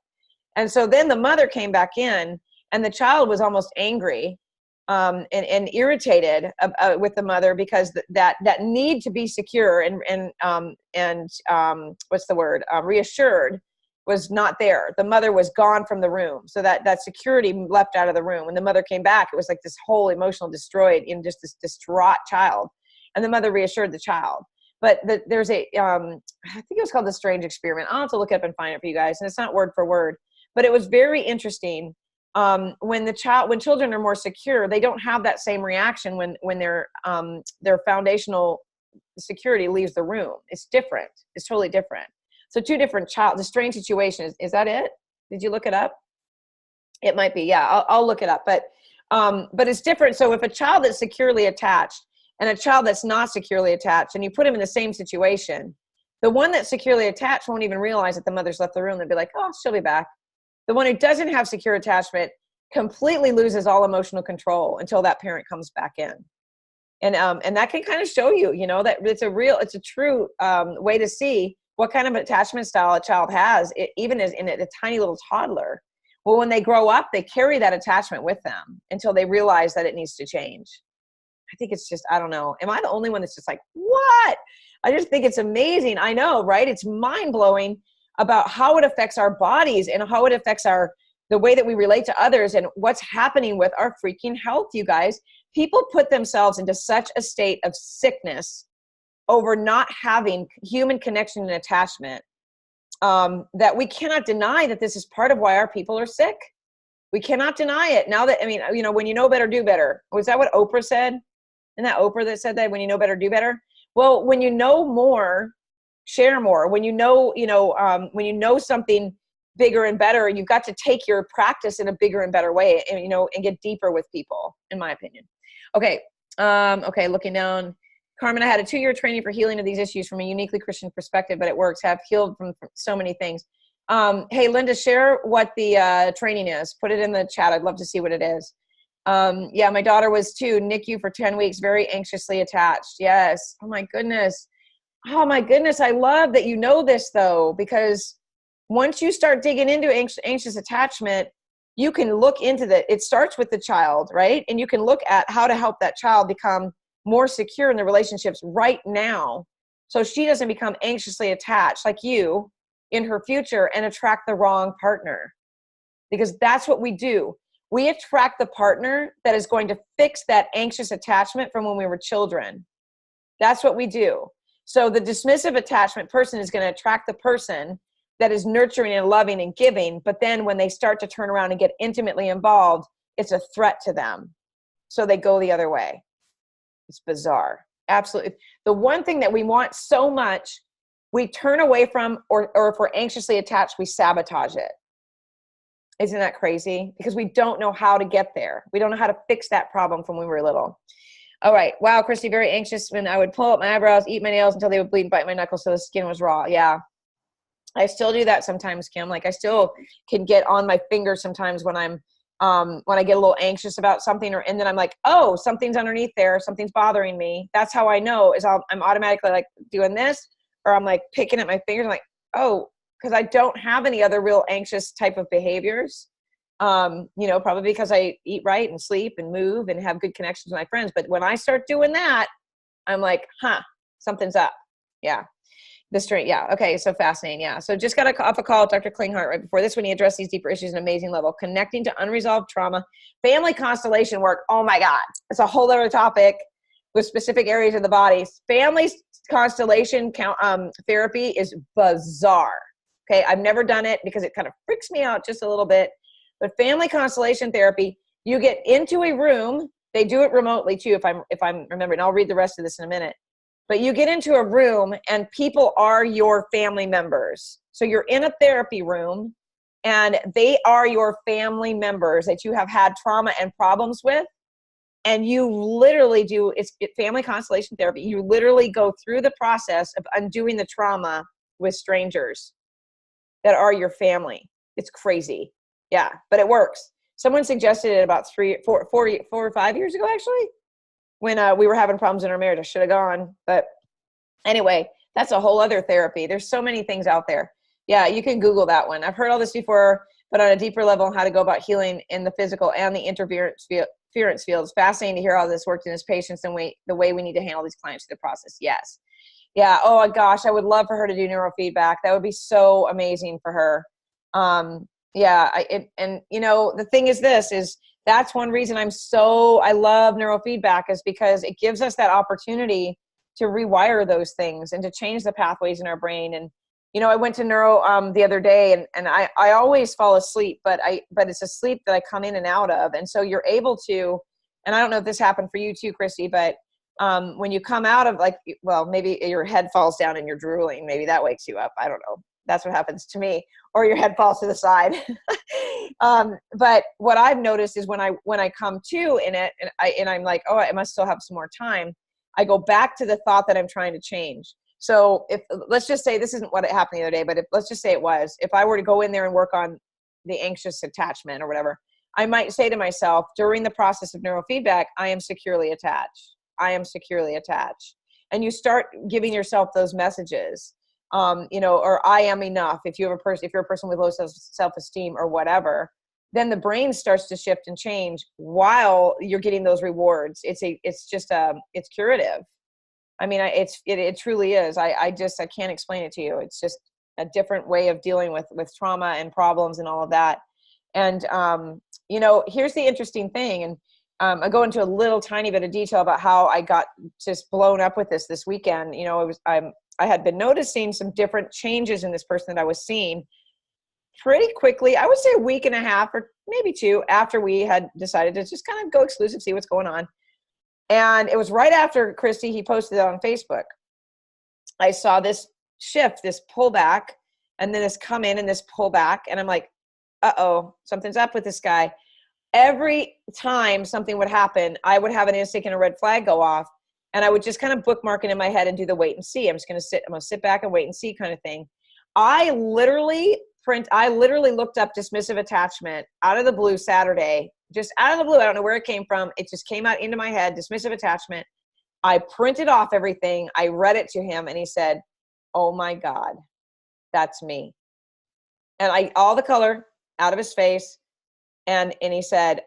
And so then the mother came back in, and the child was almost angry and irritated with the mother because that need to be secure and what's the word, reassured was not there. The mother was gone from the room. So that security left out of the room. When the mother came back, it was like this whole emotional destroyed in just this distraught child. And the mother reassured the child. But there's I think it was called the Strange Experiment. I'll have to look it up and find it for you guys. And it's not word for word, but it was very interesting. When children are more secure, they don't have that same reaction when their foundational security leaves the room. It's different. It's totally different. So two different the strange situation. Is that it? Did you look it up? It might be. Yeah, I'll look it up. But it's different. So if a child that's securely attached and a child that's not securely attached, and you put them in the same situation, the one that's securely attached won't even realize that the mother's left the room. They'll be like, oh, she'll be back. The one who doesn't have secure attachment completely loses all emotional control until that parent comes back in. And that can kind of show you, that it's a true way to see what kind of attachment style a child has, even as in a tiny little toddler. Well, when they grow up, they carry that attachment with them until they realize that it needs to change. I think it's just, I don't know. Am I the only one that's just like, what? I just think it's amazing. I know, right? It's mind-blowing about how it affects our bodies and how it affects the way that we relate to others and what's happening with our freaking health, you guys. People put themselves into such a state of sickness over not having human connection and attachment that we cannot deny that this is part of why our people are sick. We cannot deny it. Now that, when you know better, do better. Was that what Oprah said? Isn't that Oprah that said that, when you know better, do better? Well, when you know more, share more. When you know something bigger and better, you've got to take your practice in a bigger and better way, and get deeper with people, in my opinion. Okay. Looking down. Carmen, I had a 2-year training for healing of these issues from a uniquely Christian perspective, but it works. Have healed from so many things. Hey, Linda, share what the training is. Put it in the chat. I'd love to see what it is. Yeah, my daughter was too. NICU for 10 weeks, very anxiously attached. Yes. Oh my goodness. I love that you know this, though, because once you start digging into anxious attachment, you can look into it starts with the child, right? And you can look at how to help that child become more secure in the relationships right now, so she doesn't become anxiously attached like you in her future and attract the wrong partner. Because that's what we do. We attract the partner that is going to fix that anxious attachment from when we were children. That's what we do. So the dismissive attachment person is going to attract the person that is nurturing and loving and giving, but then when they start to turn around and get intimately involved, it's a threat to them. So they go the other way. It's bizarre. Absolutely. The one thing that we want so much, we turn away from, or if we're anxiously attached, we sabotage it. Isn't that crazy? Because we don't know how to get there. We don't know how to fix that problem from when we were little. All right. Wow, Christy, very anxious when I would pull up my eyebrows, eat my nails until they would bleed and bite my knuckles so the skin was raw. Yeah. I still do that sometimes, Kim. Like I still can get on my fingers sometimes when I get a little anxious about something, and then I'm like, oh, something's underneath there. Something's bothering me. That's how I know is I'm automatically like doing this, or I'm like picking at my fingers. I'm like, oh, because I don't have any other real anxious type of behaviors. Probably because I eat right and sleep and move and have good connections with my friends. But when I start doing that, I'm like, something's up. Yeah. Yeah. Okay. So fascinating. Yeah. So just got off a call with Dr. Klinghardt right before this when he addressed these deeper issues at an amazing level, connecting to unresolved trauma, family constellation work. Oh my God. It's a whole other topic with specific areas of the body. Family constellation therapy is bizarre. Okay. I've never done it because it kind of freaks me out just a little bit, but family constellation therapy, you get into a room. They do it remotely too. If I'm remembering, I'll read the rest of this in a minute. But you get into a room and people are your family members. So you're in a therapy room and they are your family members that you have had trauma and problems with. And you literally it's family constellation therapy. You literally go through the process of undoing the trauma with strangers that are your family. It's crazy. Yeah, but it works. Someone suggested it about 4 or 5 years ago, actually. When we were having problems in our marriage. I should have gone. But anyway, that's a whole other therapy. There's so many things out there. Yeah, you can Google that one. I've heard all this before, but on a deeper level, how to go about healing in the physical and the interference field. It's fascinating to hear how this worked in his patients and the way we need to handle these clients through the process. Yes. Yeah. Oh, gosh, I would love for her to do neurofeedback. That would be so amazing for her. Yeah. And you know, the thing is that's one reason I love neurofeedback, is because it gives us that opportunity to rewire those things and to change the pathways in our brain. And, you know, I went to neuro the other day, and I always fall asleep, but it's a sleep that I come in and out of. And so you're able to, and I don't know if this happened for you too, Christy, but when you come out of, like, well, maybe your head falls down and you're drooling, maybe that wakes you up. I don't know. That's what happens to me. Or your head falls to the side. But what I've noticed is when I come to in it, and I'm like, oh, I must still have some more time, I go back to the thought that I'm trying to change. So if, let's just say, this isn't what happened the other day, but let's just say it was, if I were to go in there and work on the anxious attachment or whatever, I might say to myself during the process of neurofeedback, I am securely attached. I am securely attached. And you start giving yourself those messages, you know, or I am enough. If you're a person with low self-esteem or whatever, then the brain starts to shift and change while you're getting those rewards. It's curative. I mean, it truly is. I can't explain it to you. It's just a different way of dealing with trauma and problems and all of that. And, you know, here's the interesting thing. And I go into a little tiny bit of detail about how I got just blown up with this weekend. You know, I had been noticing some different changes in this person that I was seeing pretty quickly. I would say a week and a half or maybe two after we had decided to just kind of go exclusive, see what's going on. And it was right after, Christy, he posted it on Facebook. I saw this shift, this pullback, and then this come in and this pullback. And I'm like, uh-oh, something's up with this guy. Every time something would happen, I would have an instinct and a red flag go off. And I would just kind of bookmark it in my head and do the wait and see. I'm going to sit back and wait and see kind of thing. I literally looked up dismissive attachment out of the blue Saturday, just out of the blue. I don't know where it came from. It just came out into my head, dismissive attachment. I printed off everything. I read it to him and he said, oh my God, that's me. And all the color out of his face. And he said,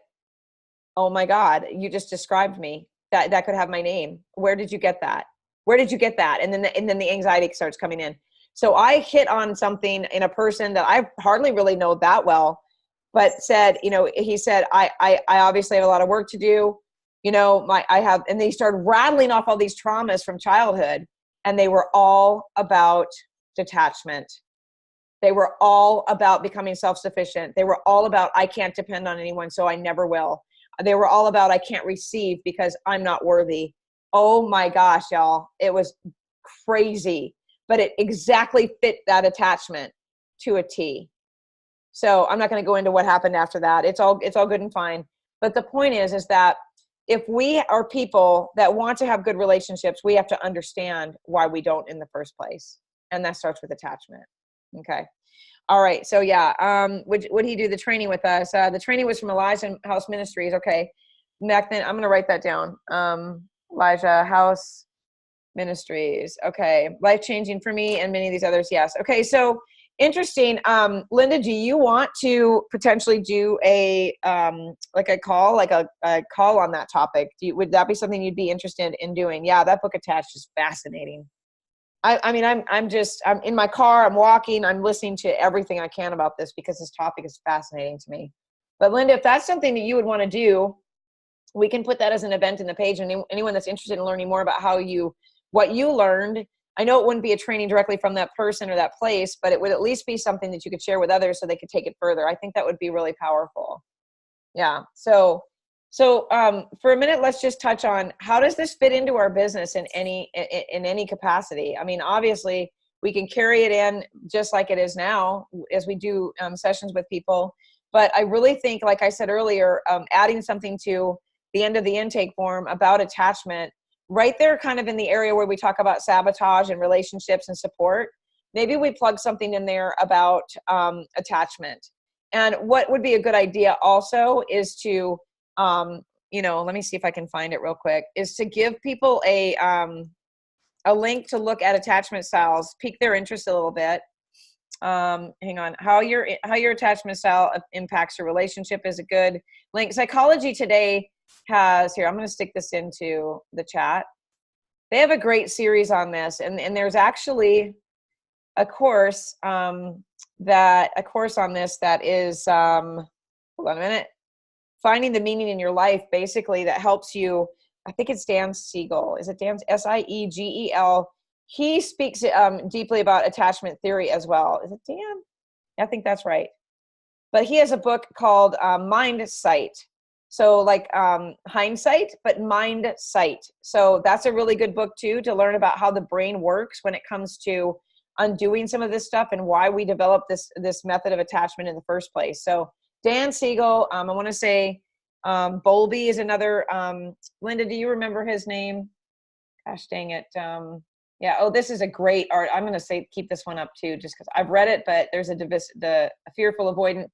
oh my God, you just described me. That could have my name. Where did you get that? Where did you get that? And then the anxiety starts coming in. So I hit on something in a person that I hardly really know that well, but said, you know, he said, I obviously have a lot of work to do. You know, and they started rattling off all these traumas from childhood, and they were all about detachment. They were all about becoming self-sufficient. They were all about, I can't depend on anyone, so I never will. They were all about, I can't receive because I'm not worthy. Oh my gosh, y'all. It was crazy, but it exactly fit that attachment to a T. So I'm not going to go into what happened after that. It's all good and fine. But the point is that if we are people that want to have good relationships, we have to understand why we don't in the first place. And that starts with attachment. Okay. All right. So yeah. Would he do the training with us? The training was from Elijah House Ministries. Okay. Back then, I'm going to write that down. Elijah House Ministries. Okay. Life-changing for me and many of these others. Yes. Okay. So interesting. Linda, do you want to potentially do a call on that topic? Would that be something you'd be interested in doing? Yeah. That book Attached is fascinating. I mean, I'm in my car, I'm walking, I'm listening to everything I can about this because this topic is fascinating to me. But Linda, if that's something that you would want to do, we can put that as an event in the page. And anyone that's interested in learning more about what you learned, I know it wouldn't be a training directly from that person or that place, but it would at least be something that you could share with others so they could take it further. I think that would be really powerful. Yeah. So for a minute, let's just touch on how does this fit into our business in any capacity? I mean, obviously we can carry it in just like it is now as we do sessions with people. But I really think, like I said earlier, adding something to the end of the intake form about attachment right there, kind of in the area where we talk about sabotage and relationships and support, maybe we plug something in there about attachment. And what would be a good idea also is to, let me see if I can find it real quick, is to give people a link to look at attachment styles, pique their interest a little bit. Hang on, how your attachment style impacts your relationship is a good link. Psychology Today has, here, I'm going to stick this into the chat. They have a great series on this, and there's actually a course a course on this that is, hold on a minute, finding the meaning in your life, basically, that helps you. I think it's Dan Siegel. Is it Dan? Siegel. He speaks deeply about attachment theory as well. Is it Dan? I think that's right. But he has a book called Mind Sight. So like hindsight, but mind sight. So that's a really good book too, to learn about how the brain works when it comes to undoing some of this stuff and why we developed this method of attachment in the first place. So Dan Siegel, I want to say Bowlby is another. Linda, do you remember his name? Gosh dang it. Yeah. Oh, this is a great art. I'm going to say keep this one up too, just because I've read it. But there's a fearful avoidant.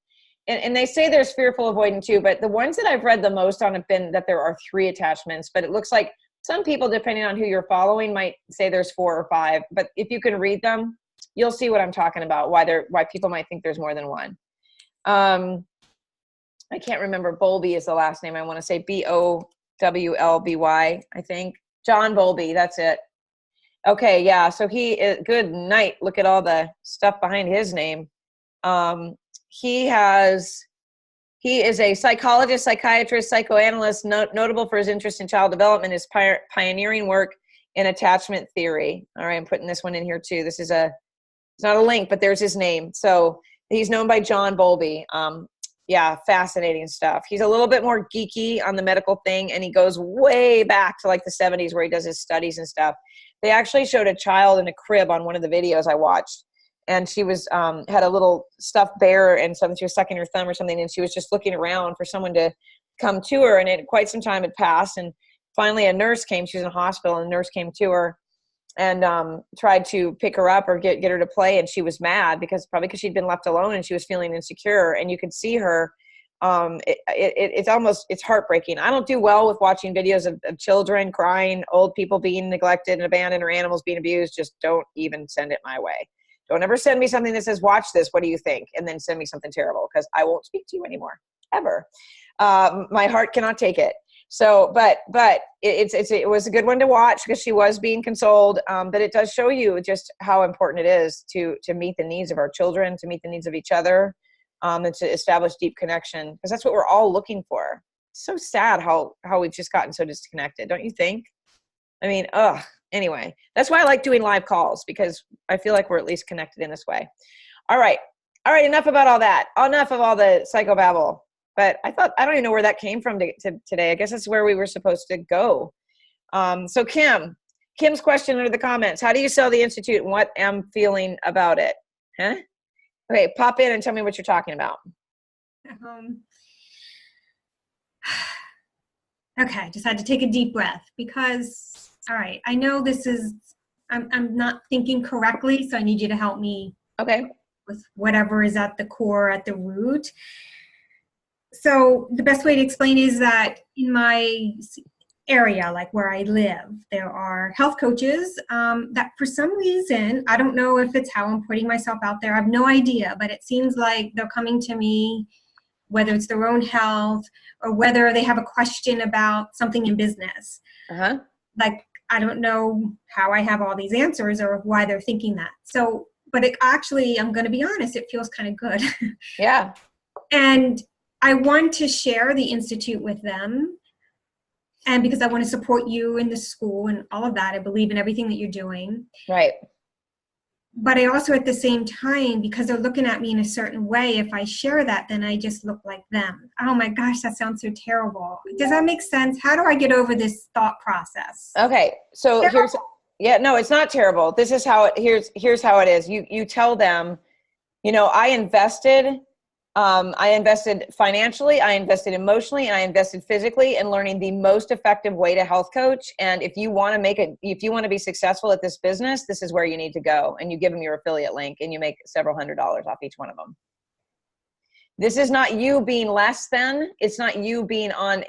And they say there's fearful avoidant too, but the ones that I've read the most on have been that there are 3 attachments, but it looks like some people, depending on who you're following, might say there's 4 or 5, but if you can read them, you'll see what I'm talking about, why people might think there's more than one. I can't remember. Bowlby is the last name. I want to say Bowlby, I think. John Bowlby, that's it. Okay, yeah, so good night. Look at all the stuff behind his name. He is a psychologist, psychiatrist, psychoanalyst, notable for his interest in child development, his pioneering work in attachment theory. All right, I'm putting this one in here too. It's not a link, but there's his name. So he's known by John Bowlby. Yeah, fascinating stuff. He's a little bit more geeky on the medical thing, and he goes way back to like the 70s where he does his studies and stuff. They actually showed a child in a crib on one of the videos I watched. And she was had a little stuffed bear and something. She was sucking her thumb or something, and she was just looking around for someone to come to her. And quite some time had passed, and finally a nurse came. She was in a hospital, and a nurse came to her and tried to pick her up or get her to play. And she was mad because she'd been left alone, and she was feeling insecure. And you could see her. It's heartbreaking. I don't do well with watching videos of children crying, old people being neglected and abandoned, or animals being abused. Just don't even send it my way. Don't ever send me something that says, watch this, what do you think? And then send me something terrible, because I won't speak to you anymore, ever. My heart cannot take it. So, but it was a good one to watch because she was being consoled. But it does show you just how important it is to meet the needs of our children, to meet the needs of each other, and to establish deep connection, because that's what we're all looking for. It's so sad how we've just gotten so disconnected, don't you think? I mean, anyway, that's why I like doing live calls, because I feel like we're at least connected in this way. All right. Enough about all that. Enough of all the psychobabble. But I don't even know where that came from today. I guess that's where we were supposed to go. So Kim's question under the comments: how do you sell the Institute, and what am feeling about it? Huh? Okay, pop in and tell me what you're talking about. Okay, just had to take a deep breath because, all right, I know I'm not thinking correctly, so I need you to help me. Okay. With whatever is at the core, at the root. So the best way to explain is that in my area, like where I live, there are health coaches that for some reason, I don't know if it's how I'm putting myself out there, I have no idea, but it seems like they're coming to me, whether it's their own health or whether they have a question about something in business. Uh-huh. Like, I don't know how I have all these answers or why they're thinking that. So, but actually, I'm going to be honest, it feels kind of good. Yeah. And I want to share the Institute with them. And because I want to support you in the school and all of that, I believe in everything that you're doing. Right. But I also, at the same time, because they're looking at me in a certain way, if I share that, then I just look like them. Oh my gosh, that sounds so terrible. Does that make sense? How do I get over this thought process? Okay. So no, it's not terrible. This is how here's how it is. You tell them, I invested financially, I invested emotionally, and I invested physically in learning the most effective way to health coach. And if you want to be successful at this business, this is where you need to go. And you give them your affiliate link and you make several $100s off each one of them. This is not you being less than. It's not you being on,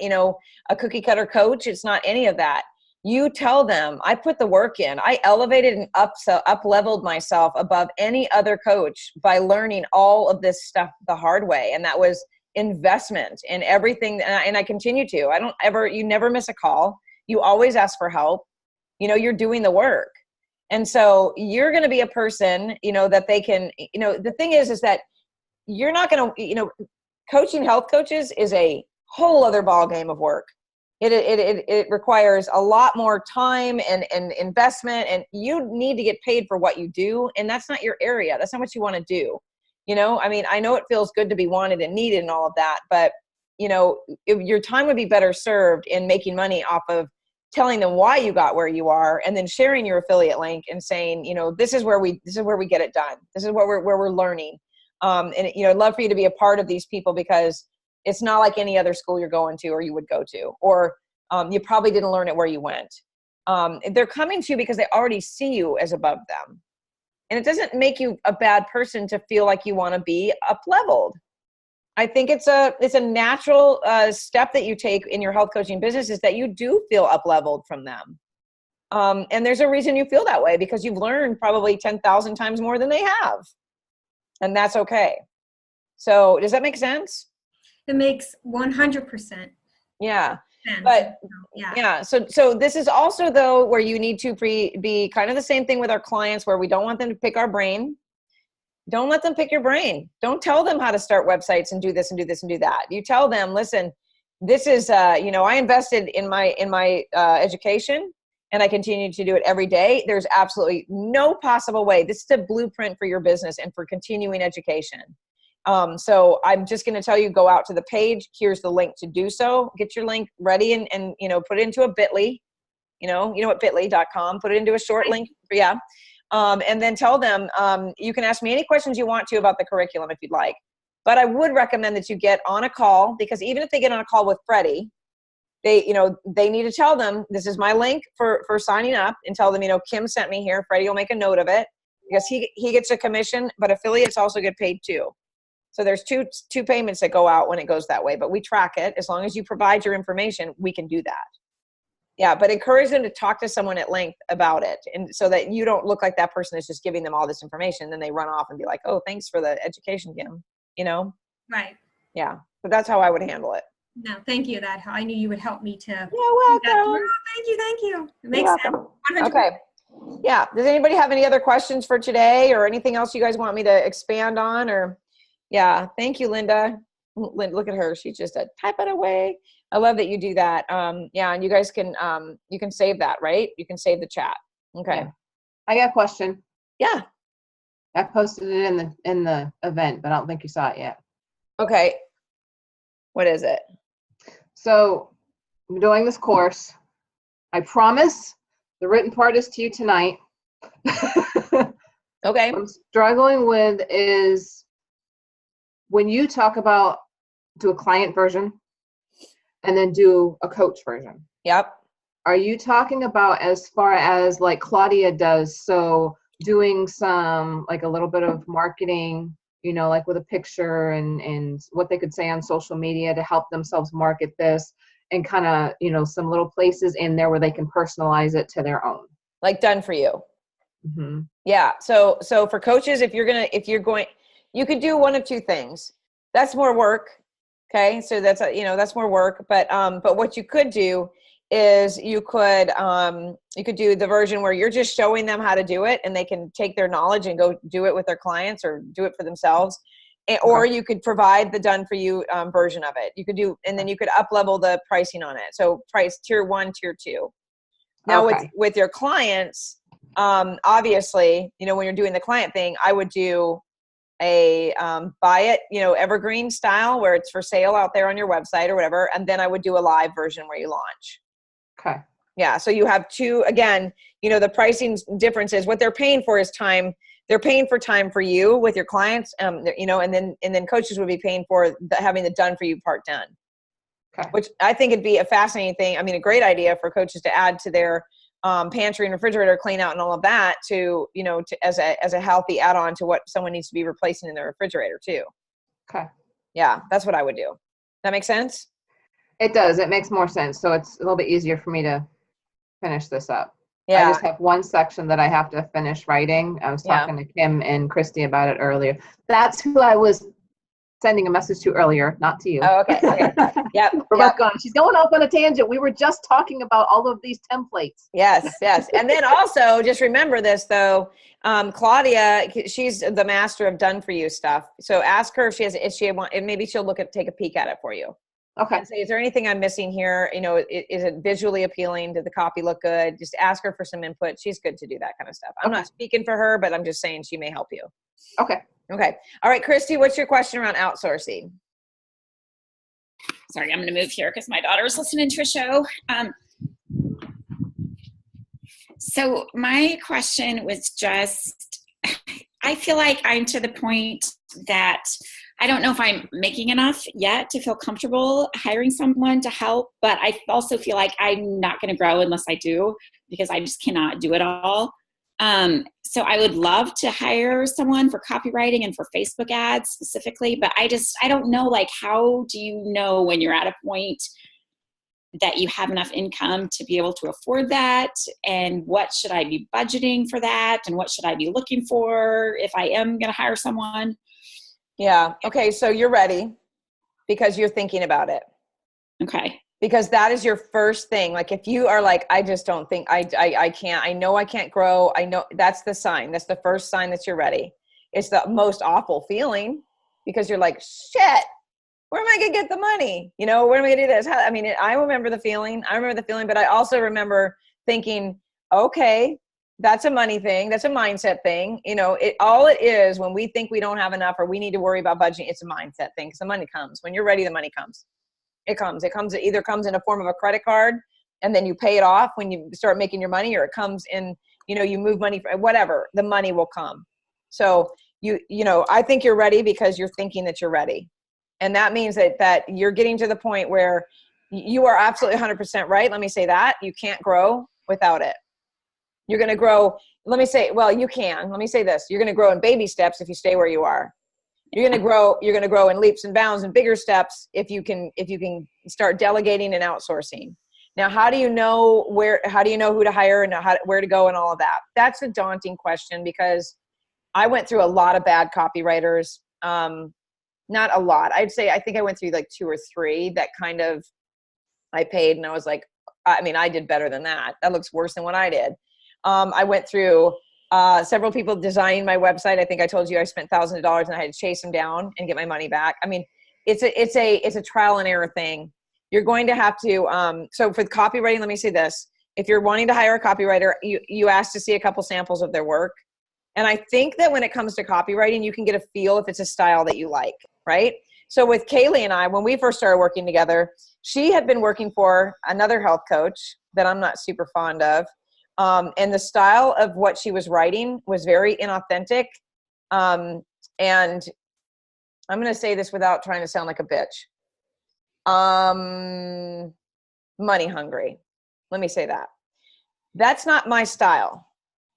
a cookie cutter coach. It's not any of that. You tell them, I put the work in. I elevated and up-leveled myself above any other coach by learning all of this stuff the hard way. And that was investment in everything. And I continue to. You never miss a call. You always ask for help. You're doing the work. And so you're going to be a person, that they can, the thing is that you're not going to, coaching health coaches is a whole other ball game of work. It requires a lot more time and investment, and you need to get paid for what you do. And that's not your area. That's not what you want to do. I know it feels good to be wanted and needed and all of that, but your time would be better served in making money off of telling them why you got where you are, and then sharing your affiliate link and saying, this is where we get it done. This is where we're learning. I'd love for you to be a part of these people, because it's not like any other school you're going to or you would go to, or you probably didn't learn it where you went. They're coming to you because they already see you as above them. And it doesn't make you a bad person to feel like you want to be up-leveled. I think it's a natural step that you take in your health coaching business, is that you do feel up-leveled from them. And there's a reason you feel that way, because you've learned probably 10,000 times more than they have. And that's okay. So does that make sense? It makes 100%. Yeah. sense. But Yeah. So this is also, though, where you need to be kind of the same thing with our clients, where we don't want them to pick our brain. Don't let them pick your brain. Don't tell them how to start websites and do this and do this and do that. You tell them, listen, this is, I invested in my education, and I continue to do it every day. There's absolutely no possible way. This is a blueprint for your business and for continuing education. So I'm just going to tell you, go out to the page. Here's the link to do so. Get your link ready and put it into a bit.ly, what bit.ly.com, put it into a short link. Yeah. And then tell them, you can ask me any questions you want to about the curriculum if you'd like, but I would recommend that you get on a call, because even if they get on a call with Freddie, they need to tell them, this is my link for signing up, and tell them, Kim sent me here. Freddie will make a note of it, because he gets a commission, but affiliates also get paid too. So there's two payments that go out when it goes that way, but we track it. As long as you provide your information, we can do that. Yeah, but encourage them to talk to someone at length about it, and so that you don't look like that person is just giving them all this information. Then they run off and be like, oh, thanks for the education, Kim. Right. Yeah, but that's how I would handle it. No, thank you. That I knew you would help me to. You're welcome. Thank you. It makes sense. 100%. Okay. Yeah. Does anybody have any other questions for today, or anything else you guys want me to expand on? Or yeah, thank you, Linda. Look at her. She's just type it away. I love that you do that. Yeah, and you guys can you can save that, right? You can save the chat. Okay. Yeah. I got a question. Yeah. I posted it in the event, but I don't think you saw it yet. Okay. What is it? So I'm doing this course. I promise the written part is to you tonight. Okay. What I'm struggling with is when you talk about do a client version and then do a coach version. Yep. Are you talking about as far as like Claudia does? So doing some, like a little bit of marketing, like with a picture and what they could say on social media to help themselves market this, and kind of, some little places in there where they can personalize it to their own. Like done for you. Mm-hmm. Yeah. So for coaches, if you're going, you could do one of two things. That's more work. Okay. So that's, that's more work, but what you could do is you could do the version where you're just showing them how to do it, and they can take their knowledge and go do it with their clients or do it for themselves. Or you could provide the done for you version of it. You could do, and then you could up level the pricing on it. So price tier 1, tier 2. Now with your clients, obviously, when you're doing the client thing, I would do a buy it, evergreen style where it's for sale out there on your website or whatever. And then I would do a live version where you launch. Okay. Yeah. So you have two, again, the pricing difference is what they're paying for is time. They're paying for time for you with your clients, and then coaches would be paying for having the done for you part done. Okay. Which I think it'd be a fascinating thing. I mean, a great idea for coaches to add to their pantry and refrigerator clean out and all of that as a healthy add-on to what someone needs to be replacing in their refrigerator too. Okay. Yeah, that's what I would do. That make sense? It does. It makes more sense. So it's a little bit easier for me to finish this up. Yeah. I just have one section that I have to finish writing. I was talking to Kim and Christy about it earlier. That's who I was sending a message to earlier, not to you. Oh, okay. Okay. Yep. We're Yep. both gone. She's going off on a tangent. We were just talking about all of these templates. Yes, yes. And then also just remember this though, Claudia, she's the master of done for you stuff. So ask her if she want, maybe she'll take a peek at it for you. Okay. And say, is there anything I'm missing here? You know, is it visually appealing? Did the copy look good? Just ask her for some input. She's good to do that kind of stuff. I'm not speaking for her, but I'm just saying she may help you. Okay. Okay. All right, Christy, what's your question around outsourcing? Sorry, I'm going to move here because my daughter's listening to a show. So my question was just, I feel like I'm to the point that I don't know if I'm making enough yet to feel comfortable hiring someone to help, but I also feel like I'm not going to grow unless I do, because I just cannot do it all. So I would love to hire someone for copywriting and for Facebook ads specifically, but I don't know, like, how do you know when you're at a point that you have enough income to be able to afford that? And what should I be budgeting for that? And what should I be looking for if I am going to hire someone? Yeah. Okay. So you're ready because you're thinking about it. Okay. Because that is your first thing. Like if you are like, I just don't think I can't, I know I can't grow. I know that's the sign. That's the first sign that you're ready. It's the most awful feeling because you're like, shit, where am I going to get the money? You know, where am I going to do this? I remember the feeling. But I also remember thinking, okay, that's a money thing. That's a mindset thing. You know, all it is when we think we don't have enough or we need to worry about budgeting, it's a mindset thing because the money comes. When you're ready, the money comes. It either comes in a form of a credit card and then you pay it off when you start making your money, or it comes in, you know, you move money, whatever, the money will come. So you know, I think you're ready because you're thinking that you're ready. And that means that you're getting to the point where you are absolutely 100% right. Let me say that you can't grow without it. You're going to grow. You can. Let me say this. You're going to grow in baby steps if you stay where you are. You're going to grow in leaps and bounds and bigger steps if you can start delegating and outsourcing. Now, how do you know who to hire and where to go and all of that? That's a daunting question because I went through a lot of bad copywriters. Not a lot. I think I went through like 2 or 3 that kind of I paid and I was like, I did better than that. That looks worse than what I did. I went through several people designing my website. I think I told you I spent thousands of dollars and I had to chase them down and get my money back. It's a trial and error thing. You're going to have to, so for the copywriting, let me say this. If you're wanting to hire a copywriter, you ask to see a couple samples of their work. And I think that when it comes to copywriting, you can get a feel if it's a style that you like, right? So with Kaylee and I, when we first started working together, she had been working for another health coach that I'm not super fond of. And the style of what she was writing was very inauthentic. And I'm going to say this without trying to sound like a bitch. Money hungry. Let me say that. That's not my style.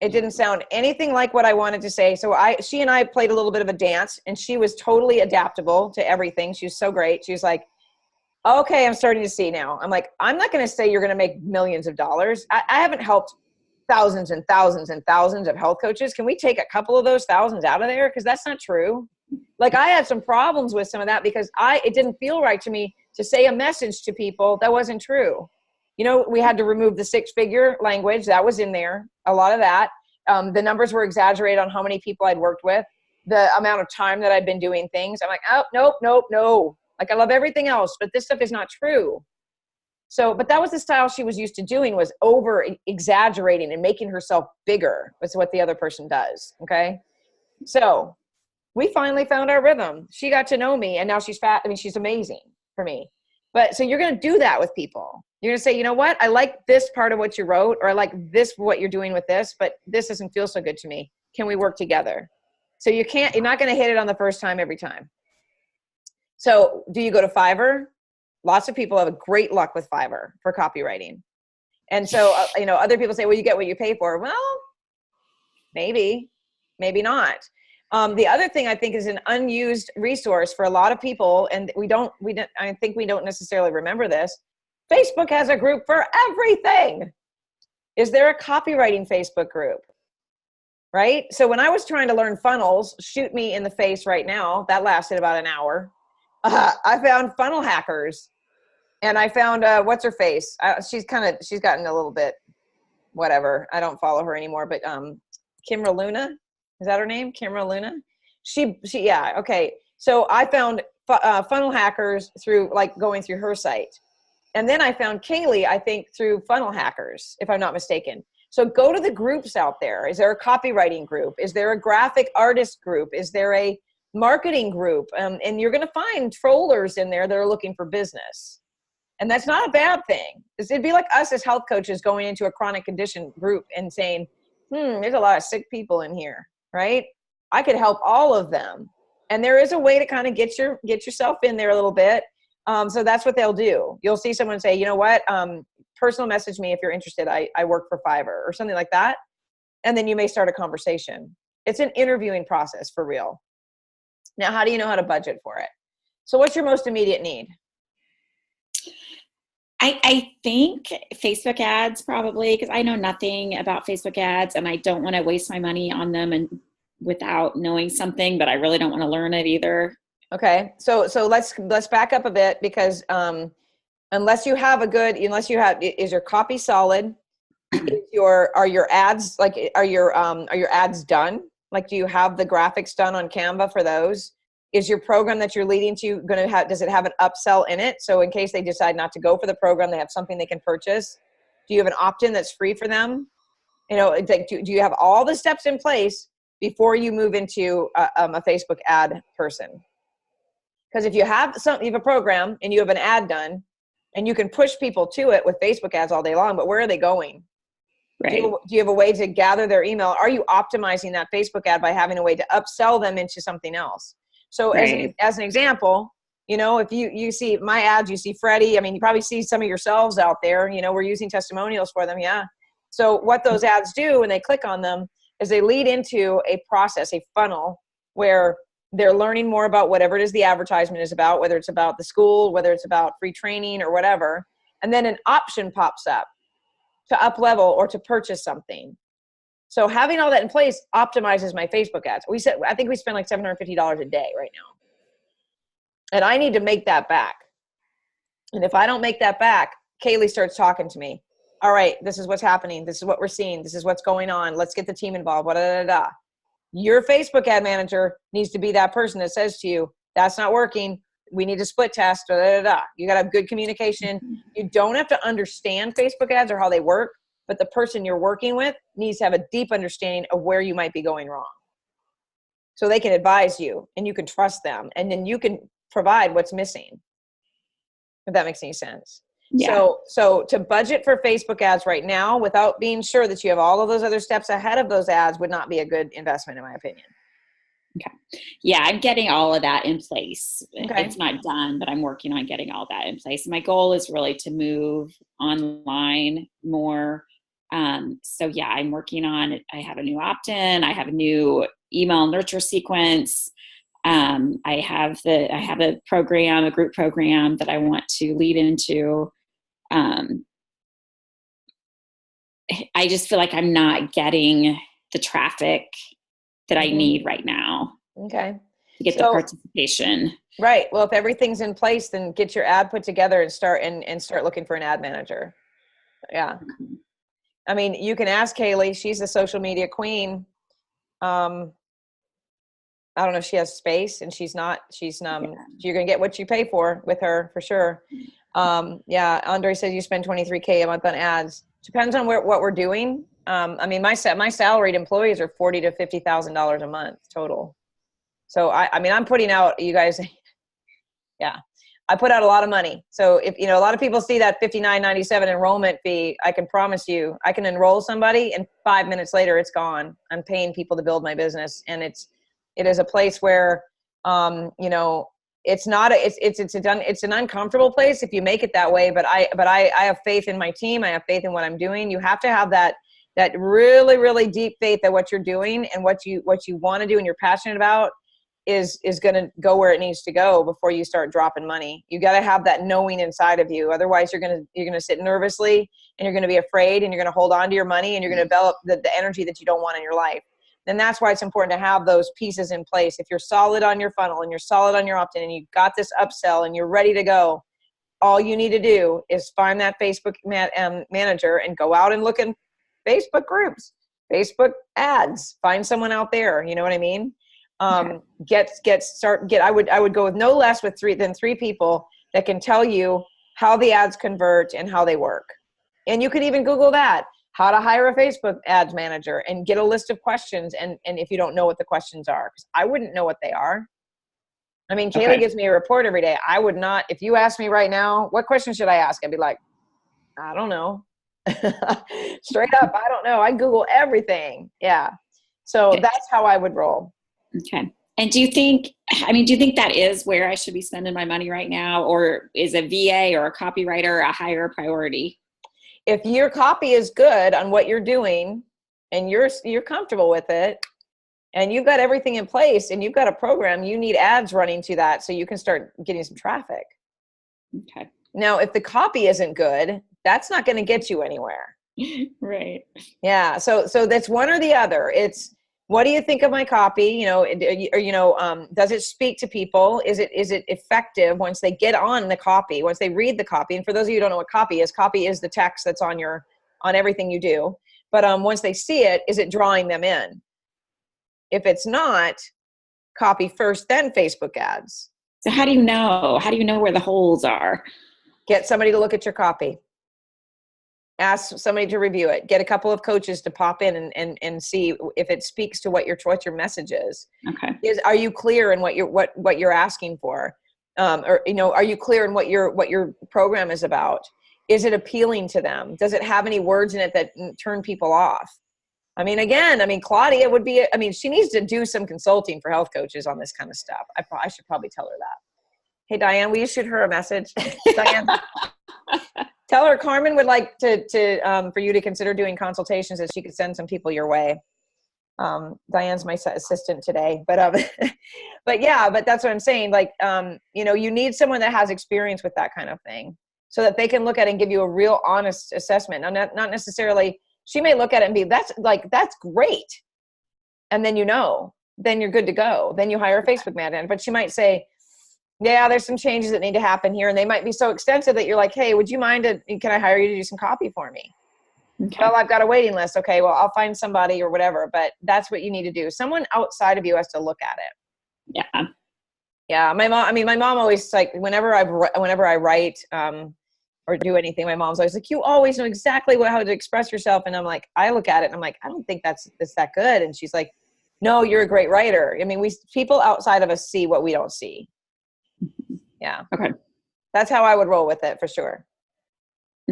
It didn't sound anything like what I wanted to say. So she and I played a little bit of a dance and she was totally adaptable to everything. She was so great. She was like, okay, I'm starting to see now. I'm like, I'm not going to say you're going to make millions of dollars. I haven't helped thousands and thousands and thousands of health coaches. Can we take a couple of those thousands out of there? Because that's not true. Like I had some problems with some of that because it didn't feel right to me to say a message to people that wasn't true. You know, we had to remove the 6-figure language that was in there. A lot of that. The numbers were exaggerated on how many people I'd worked with, the amount of time that I'd been doing things. I'm like, oh, nope. Like I love everything else, but this stuff is not true. So, but that was the style she was used to doing, was over exaggerating and making herself bigger. That's what the other person does. Okay. So we finally found our rhythm. She got to know me and now she's fat. She's amazing for me. But so you're going to do that with people. You're going to say, you know what? I like this part of what you wrote, or I like this, what you're doing with this, but this doesn't feel so good to me. Can we work together? So you're not going to hit it on the first time every time. So do you go to Fiverr? Lots of people have a great luck with Fiverr for copywriting. And so, other people say, well, you get what you pay for. Well, maybe not. The other thing I think is an unused resource for a lot of people, and I think we don't necessarily remember this. Facebook has a group for everything. Is there a copywriting Facebook group? right? So when I was trying to learn funnels, shoot me in the face right now, that lasted about an hour. I found funnel hackers, and I found, what's her face? She's gotten a little bit, whatever. I don't follow her anymore, but Kimra Luna, is that her name? Kimra Luna? Yeah, okay. So I found funnel hackers through like going through her site. And then I found Kaylee, I think, through funnel hackers, if I'm not mistaken. So go to the groups out there. Is there a copywriting group? Is there a graphic artist group? Is there a marketing group? And you're going to find trollers in there that are looking for business. And that's not a bad thing. It'd be like us as health coaches going into a chronic condition group and saying, there's a lot of sick people in here, right? I could help all of them. And there is a way to kind of get yourself in there a little bit. So that's what they'll do. You'll see someone say, you know what, personal message me if you're interested. I work for Fiverr or something like that. And then you may start a conversation. It's an interviewing process for real. Now, how do you know how to budget for it? So what's your most immediate need? I think Facebook ads probably, because I know nothing about Facebook ads and I don't want to waste my money on them and without knowing something, but I really don't want to learn it either. Okay. So let's back up a bit, because is your copy solid? Are your ads are your ads done? Like, do you have the graphics done on Canva for those? Is your program that you're leading to does it have an upsell in it? So in case they decide not to go for the program, they have something they can purchase. Do you have an opt-in that's free for them? You know, do you have all the steps in place before you move into a Facebook ad person? Because if you have a program and you have an ad done and you can push people to it with Facebook ads all day long, but where are they going? Right. Do you have a way to gather their email? Are you optimizing that Facebook ad by having a way to upsell them into something else? So right. as an example, you know, if you see my ads, you see Freddie, I mean, you probably see some of yourselves out there, you know, we're using testimonials for them. Yeah. So what those ads do when they click on them is they lead into a process, a funnel, where they're learning more about whatever it is the advertisement is about, whether it's about the school, whether it's about free training or whatever. And then an option pops up to up level or to purchase something. So having all that in place optimizes my Facebook ads. I think we spend like $750 a day right now. And I need to make that back. And if I don't make that back, Kaylee starts talking to me. All right, this is what's happening. This is what we're seeing. This is what's going on. Let's get the team involved. Your Facebook ad manager needs to be that person that says to you, that's not working. We need to split test. You got to have good communication. You don't have to understand Facebook ads or how they work, but the person you're working with needs to have a deep understanding of where you might be going wrong. So they can advise you and you can trust them, and then you can provide what's missing, if that makes any sense. Yeah. So to budget for Facebook ads right now without being sure that you have all of those other steps ahead of those ads would not be a good investment, in my opinion. Okay. Yeah, I'm getting all of that in place. Okay. It's not done, but I'm working on getting all that in place. My goal is really to move online more. So yeah, I'm working on it. I have a new opt-in. I have a new email nurture sequence. I have a program, a group program that I want to lead into. I just feel like I'm not getting the traffic that I need right now. Okay. To get the participation. Right. Well, if everything's in place, then get your ad put together and start looking for an ad manager. Yeah. I mean, you can ask Kaylee. She's the social media queen. I don't know if she has space, and she's not. You're gonna get what you pay for with her for sure. Yeah. Andre says you spend $23K a month on ads. Depends on what we're doing. I mean, my salaried employees are $40,000 to $50,000 a month total. So I mean, I'm putting out, you guys. Yeah, I put out a lot of money. So if a lot of people see that $59.97 enrollment fee, I can promise you, I can enroll somebody and 5 minutes later it's gone. I'm paying people to build my business, and it is a place where it's an uncomfortable place if you make it that way. But I have faith in my team. I have faith in what I'm doing. You have to have that really, really deep faith that what you're doing and what you want to do and you're passionate about is going to go where it needs to go before you start dropping money. You got to have that knowing inside of you. Otherwise you're going to sit nervously, and you're going to be afraid, and you're going to hold on to your money, and you're going to develop the energy that you don't want in your life. then that's why it's important to have those pieces in place. If you're solid on your funnel and you're solid on your opt-in and you've got this upsell and you're ready to go, all you need to do is find that Facebook manager and go out and look in Facebook groups, Facebook ads, find someone out there. You know what I mean? I would go with no less than three people that can tell you how the ads convert and how they work. And you could even Google that, how to hire a Facebook ads manager, and get a list of questions. And if you don't know what the questions are, because I wouldn't know what they are. I mean, Kayla gives me a report every day. I would not, if you ask me right now, what question should I ask? I'd be like, I don't know. Straight up, I don't know. I Google everything. Yeah. So that's how I would roll. Okay. And do you think that is where I should be spending my money right now? Or is a VA or a copywriter a higher priority? If your copy is good on what you're doing and you're comfortable with it, and you've got everything in place and you've got a program, you need ads running to that so you can start getting some traffic. Okay. Now, if the copy isn't good, that's not going to get you anywhere. Right. Yeah. So that's one or the other. It's, what do you think of my copy? Does it speak to people? Is it effective once they get on the copy, once they read the copy? And for those of you who don't know what copy is the text that's on everything you do. But once they see it, is it drawing them in? If it's not, copy first, then Facebook ads. So how do you know? How do you know where the holes are? Get somebody to look at your copy. Ask somebody to review it. Get a couple of coaches to pop in and see if it speaks to what your message is. Okay. Are you clear in what you're asking for? Are you clear in what your program is about? Is it appealing to them? Does it have any words in it that turn people off? Claudia she needs to do some consulting for health coaches on this kind of stuff. I should probably tell her that. Hey, Diane, will you shoot her a message? Diane, tell her Carmen would like for you to consider doing consultations, that she could send some people your way. Diane's my assistant today, but that's what I'm saying. You need someone that has experience with that kind of thing so that they can look at it and give you a real honest assessment. Now, not necessarily, she may look at it and be, that's great. And then then you're good to go. Then you hire a Facebook manager. But she might say, yeah, there's some changes that need to happen here. And they might be so extensive that you're like, hey, would you mind, can I hire you to do some copy for me? Okay. Well, I've got a waiting list. Okay, well, I'll find somebody or whatever. But that's what you need to do. Someone outside of you has to look at it. Yeah. Yeah. My mom always, whenever I write, or do anything, my mom's always like, you always know exactly how to express yourself. And I'm like, I look at it and I'm like, I don't think it's that good. And she's like, no, you're a great writer. People outside of us see what we don't see. Yeah. Okay. That's how I would roll with it for sure.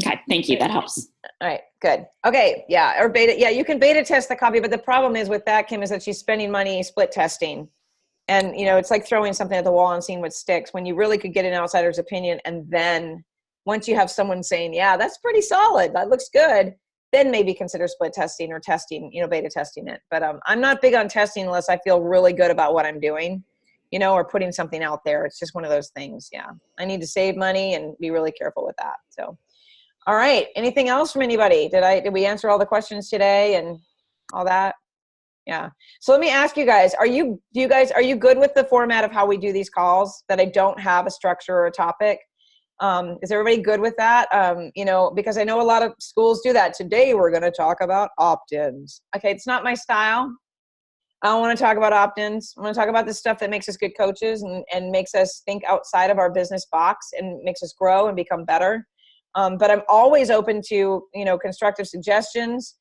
Okay. Thank you. That helps. All right. Good. Okay. Yeah. Or beta. Yeah. You can beta test the copy, but the problem is with that, Kim, is that she's spending money split testing. And, it's like throwing something at the wall and seeing what sticks, when you really could get an outsider's opinion. And then once you have someone saying, yeah, that's pretty solid, that looks good, then maybe consider split testing or testing, beta testing it. But I'm not big on testing unless I feel really good about what I'm doing, or putting something out there. It's just one of those things. Yeah. I need to save money and be really careful with that. So, all right. Anything else from anybody? Did we answer all the questions today and all that? Yeah. So let me ask you guys, are you good with the format of how we do these calls, that I don't have a structure or a topic? Is everybody good with that? Because I know a lot of schools do that. Today, we're going to talk about opt-ins. Okay. It's not my style. I don't want to talk about opt-ins. I want to talk about the stuff that makes us good coaches and makes us think outside of our business box and makes us grow and become better. But I'm always open to, constructive suggestions,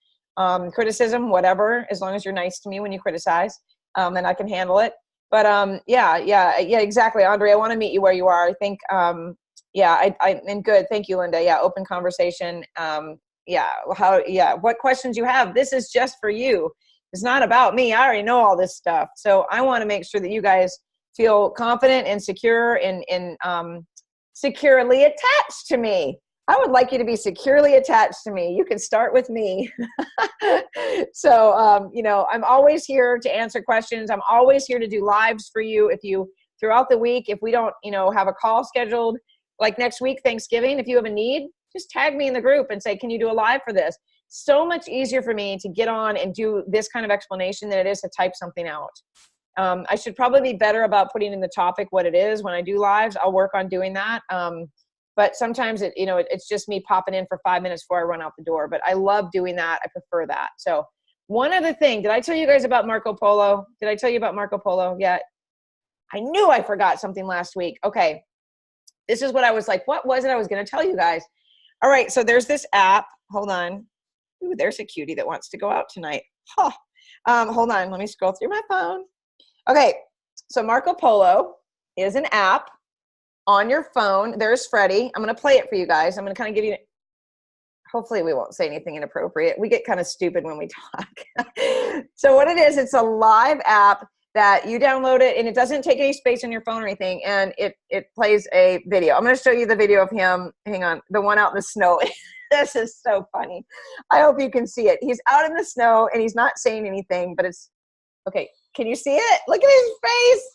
criticism, whatever, as long as you're nice to me when you criticize, and I can handle it. But yeah, exactly. Andre, I want to meet you where you are. I think, and good. Thank you, Linda. Yeah. Open conversation. What questions you have. This is just for you. It's not about me. I already know all this stuff. So I want to make sure that you guys feel confident and secure and securely attached to me. I would like you to be securely attached to me. You can start with me. So, I'm always here to answer questions. I'm always here to do lives for you. If you, throughout the week, if we don't, have a call scheduled, like next week, Thanksgiving, if you have a need, just tag me in the group and say, can you do a live for this? so much easier for me to get on and do this kind of explanation than it is to type something out. I should probably be better about putting in the topic what it is when I do lives. I'll work on doing that. But sometimes it's just me popping in for 5 minutes before I run out the door. But I love doing that. I prefer that. So one other thing, did I tell you guys about Marco Polo? Did I tell you about Marco Polo yet? I knew I forgot something last week. Okay. This is what I was like, what was it I was going to tell you guys? All right. So there's this app. Hold on. Ooh, there's a cutie that wants to go out tonight. Huh. Hold on. Let me scroll through my phone. Okay. So Marco Polo is an app on your phone. There's Freddie. I'm going to play it for you guys. I'm going to kind of give you, hopefully we won't say anything inappropriate. We get kind of stupid when we talk. So what it is, it's a live app that you download it, and it doesn't take any space on your phone or anything, and it plays a video. I'm going to show you the video of him. Hang on. The one out in the snow. This is so funny. I hope you can see it. He's out in the snow, and he's not saying anything, but it's, okay. Can you see it? Look at his face.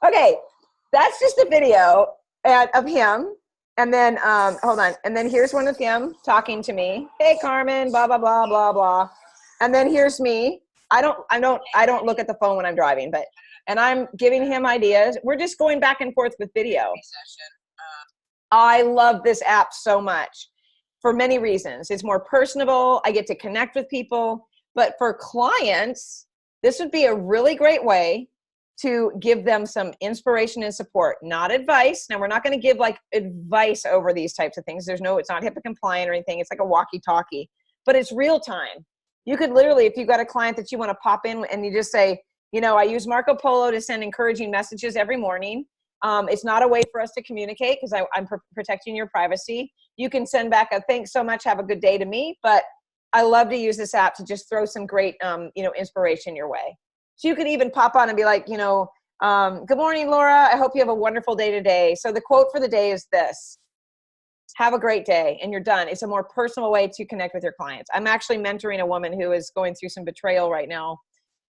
Okay, that's just a video of him. And then, hold on. And then here's one of him talking to me. Hey, Carmen, blah, blah, blah, blah, blah. And then here's me. I don't look at the phone when I'm driving, and I'm giving him ideas. We're just going back and forth with video. I love this app so much for many reasons. It's more personable. I get to connect with people. But for clients, this would be a really great way to give them some inspiration and support, not advice. Now, we're not going to give like advice over these types of things. It's not HIPAA compliant or anything. It's like a walkie-talkie, but it's real time. You could literally, if you've got a client that you want to pop in and you just say, I use Marco Polo to send encouraging messages every morning. It's not a way for us to communicate because I'm protecting your privacy. You can send back a thanks so much, have a good day to me, but I love to use this app to just throw some great, inspiration your way. So you could even pop on and be like, good morning, Laura. I hope you have a wonderful day today. So the quote for the day is this: have a great day, and you're done. It's a more personal way to connect with your clients. I'm actually mentoring a woman who is going through some betrayal right now.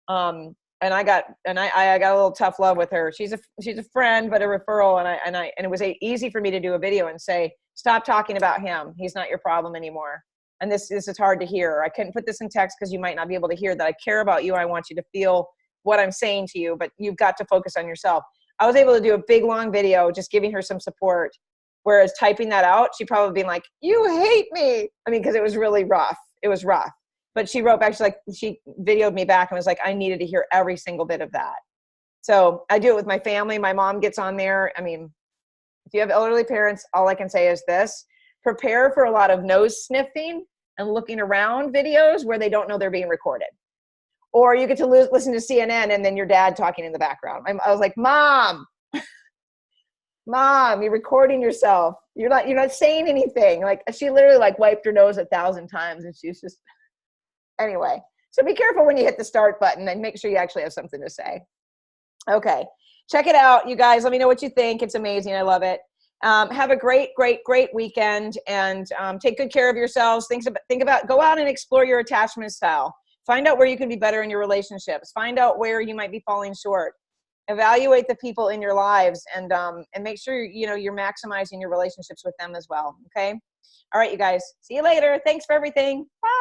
And I got a little tough love with her. She's a friend, but a referral. And it was easy for me to do a video and say, stop talking about him. He's not your problem anymore. And this is hard to hear. I couldn't put this in text because you might not be able to hear that I care about you. I want you to feel what I'm saying to you, but you've got to focus on yourself. I was able to do a big, long video just giving her some support. Whereas typing that out, she'd probably been like, you hate me. I mean, because it was really rough. It was rough. But she wrote back, she videoed me back and was like, I needed to hear every single bit of that. So I do it with my family. My mom gets on there. I mean, if you have elderly parents, all I can say is this: prepare for a lot of nose sniffing and looking around videos where they don't know they're being recorded. Or you get to listen to CNN and then your dad talking in the background. I was like, Mom, you're recording yourself. You're not saying anything. Like, she literally wiped her nose 1,000 times, and she's just, anyway. So be careful when you hit the start button and make sure you actually have something to say. Okay. Check it out, you guys. Let me know what you think. It's amazing. I love it. Have a great, great, great weekend, and take good care of yourselves. Think about, go out and explore your attachment style. Find out where you can be better in your relationships. Find out where you might be falling short. Evaluate the people in your lives, and make sure you're maximizing your relationships with them as well. Okay. All right, you guys. See you later. Thanks for everything. Bye.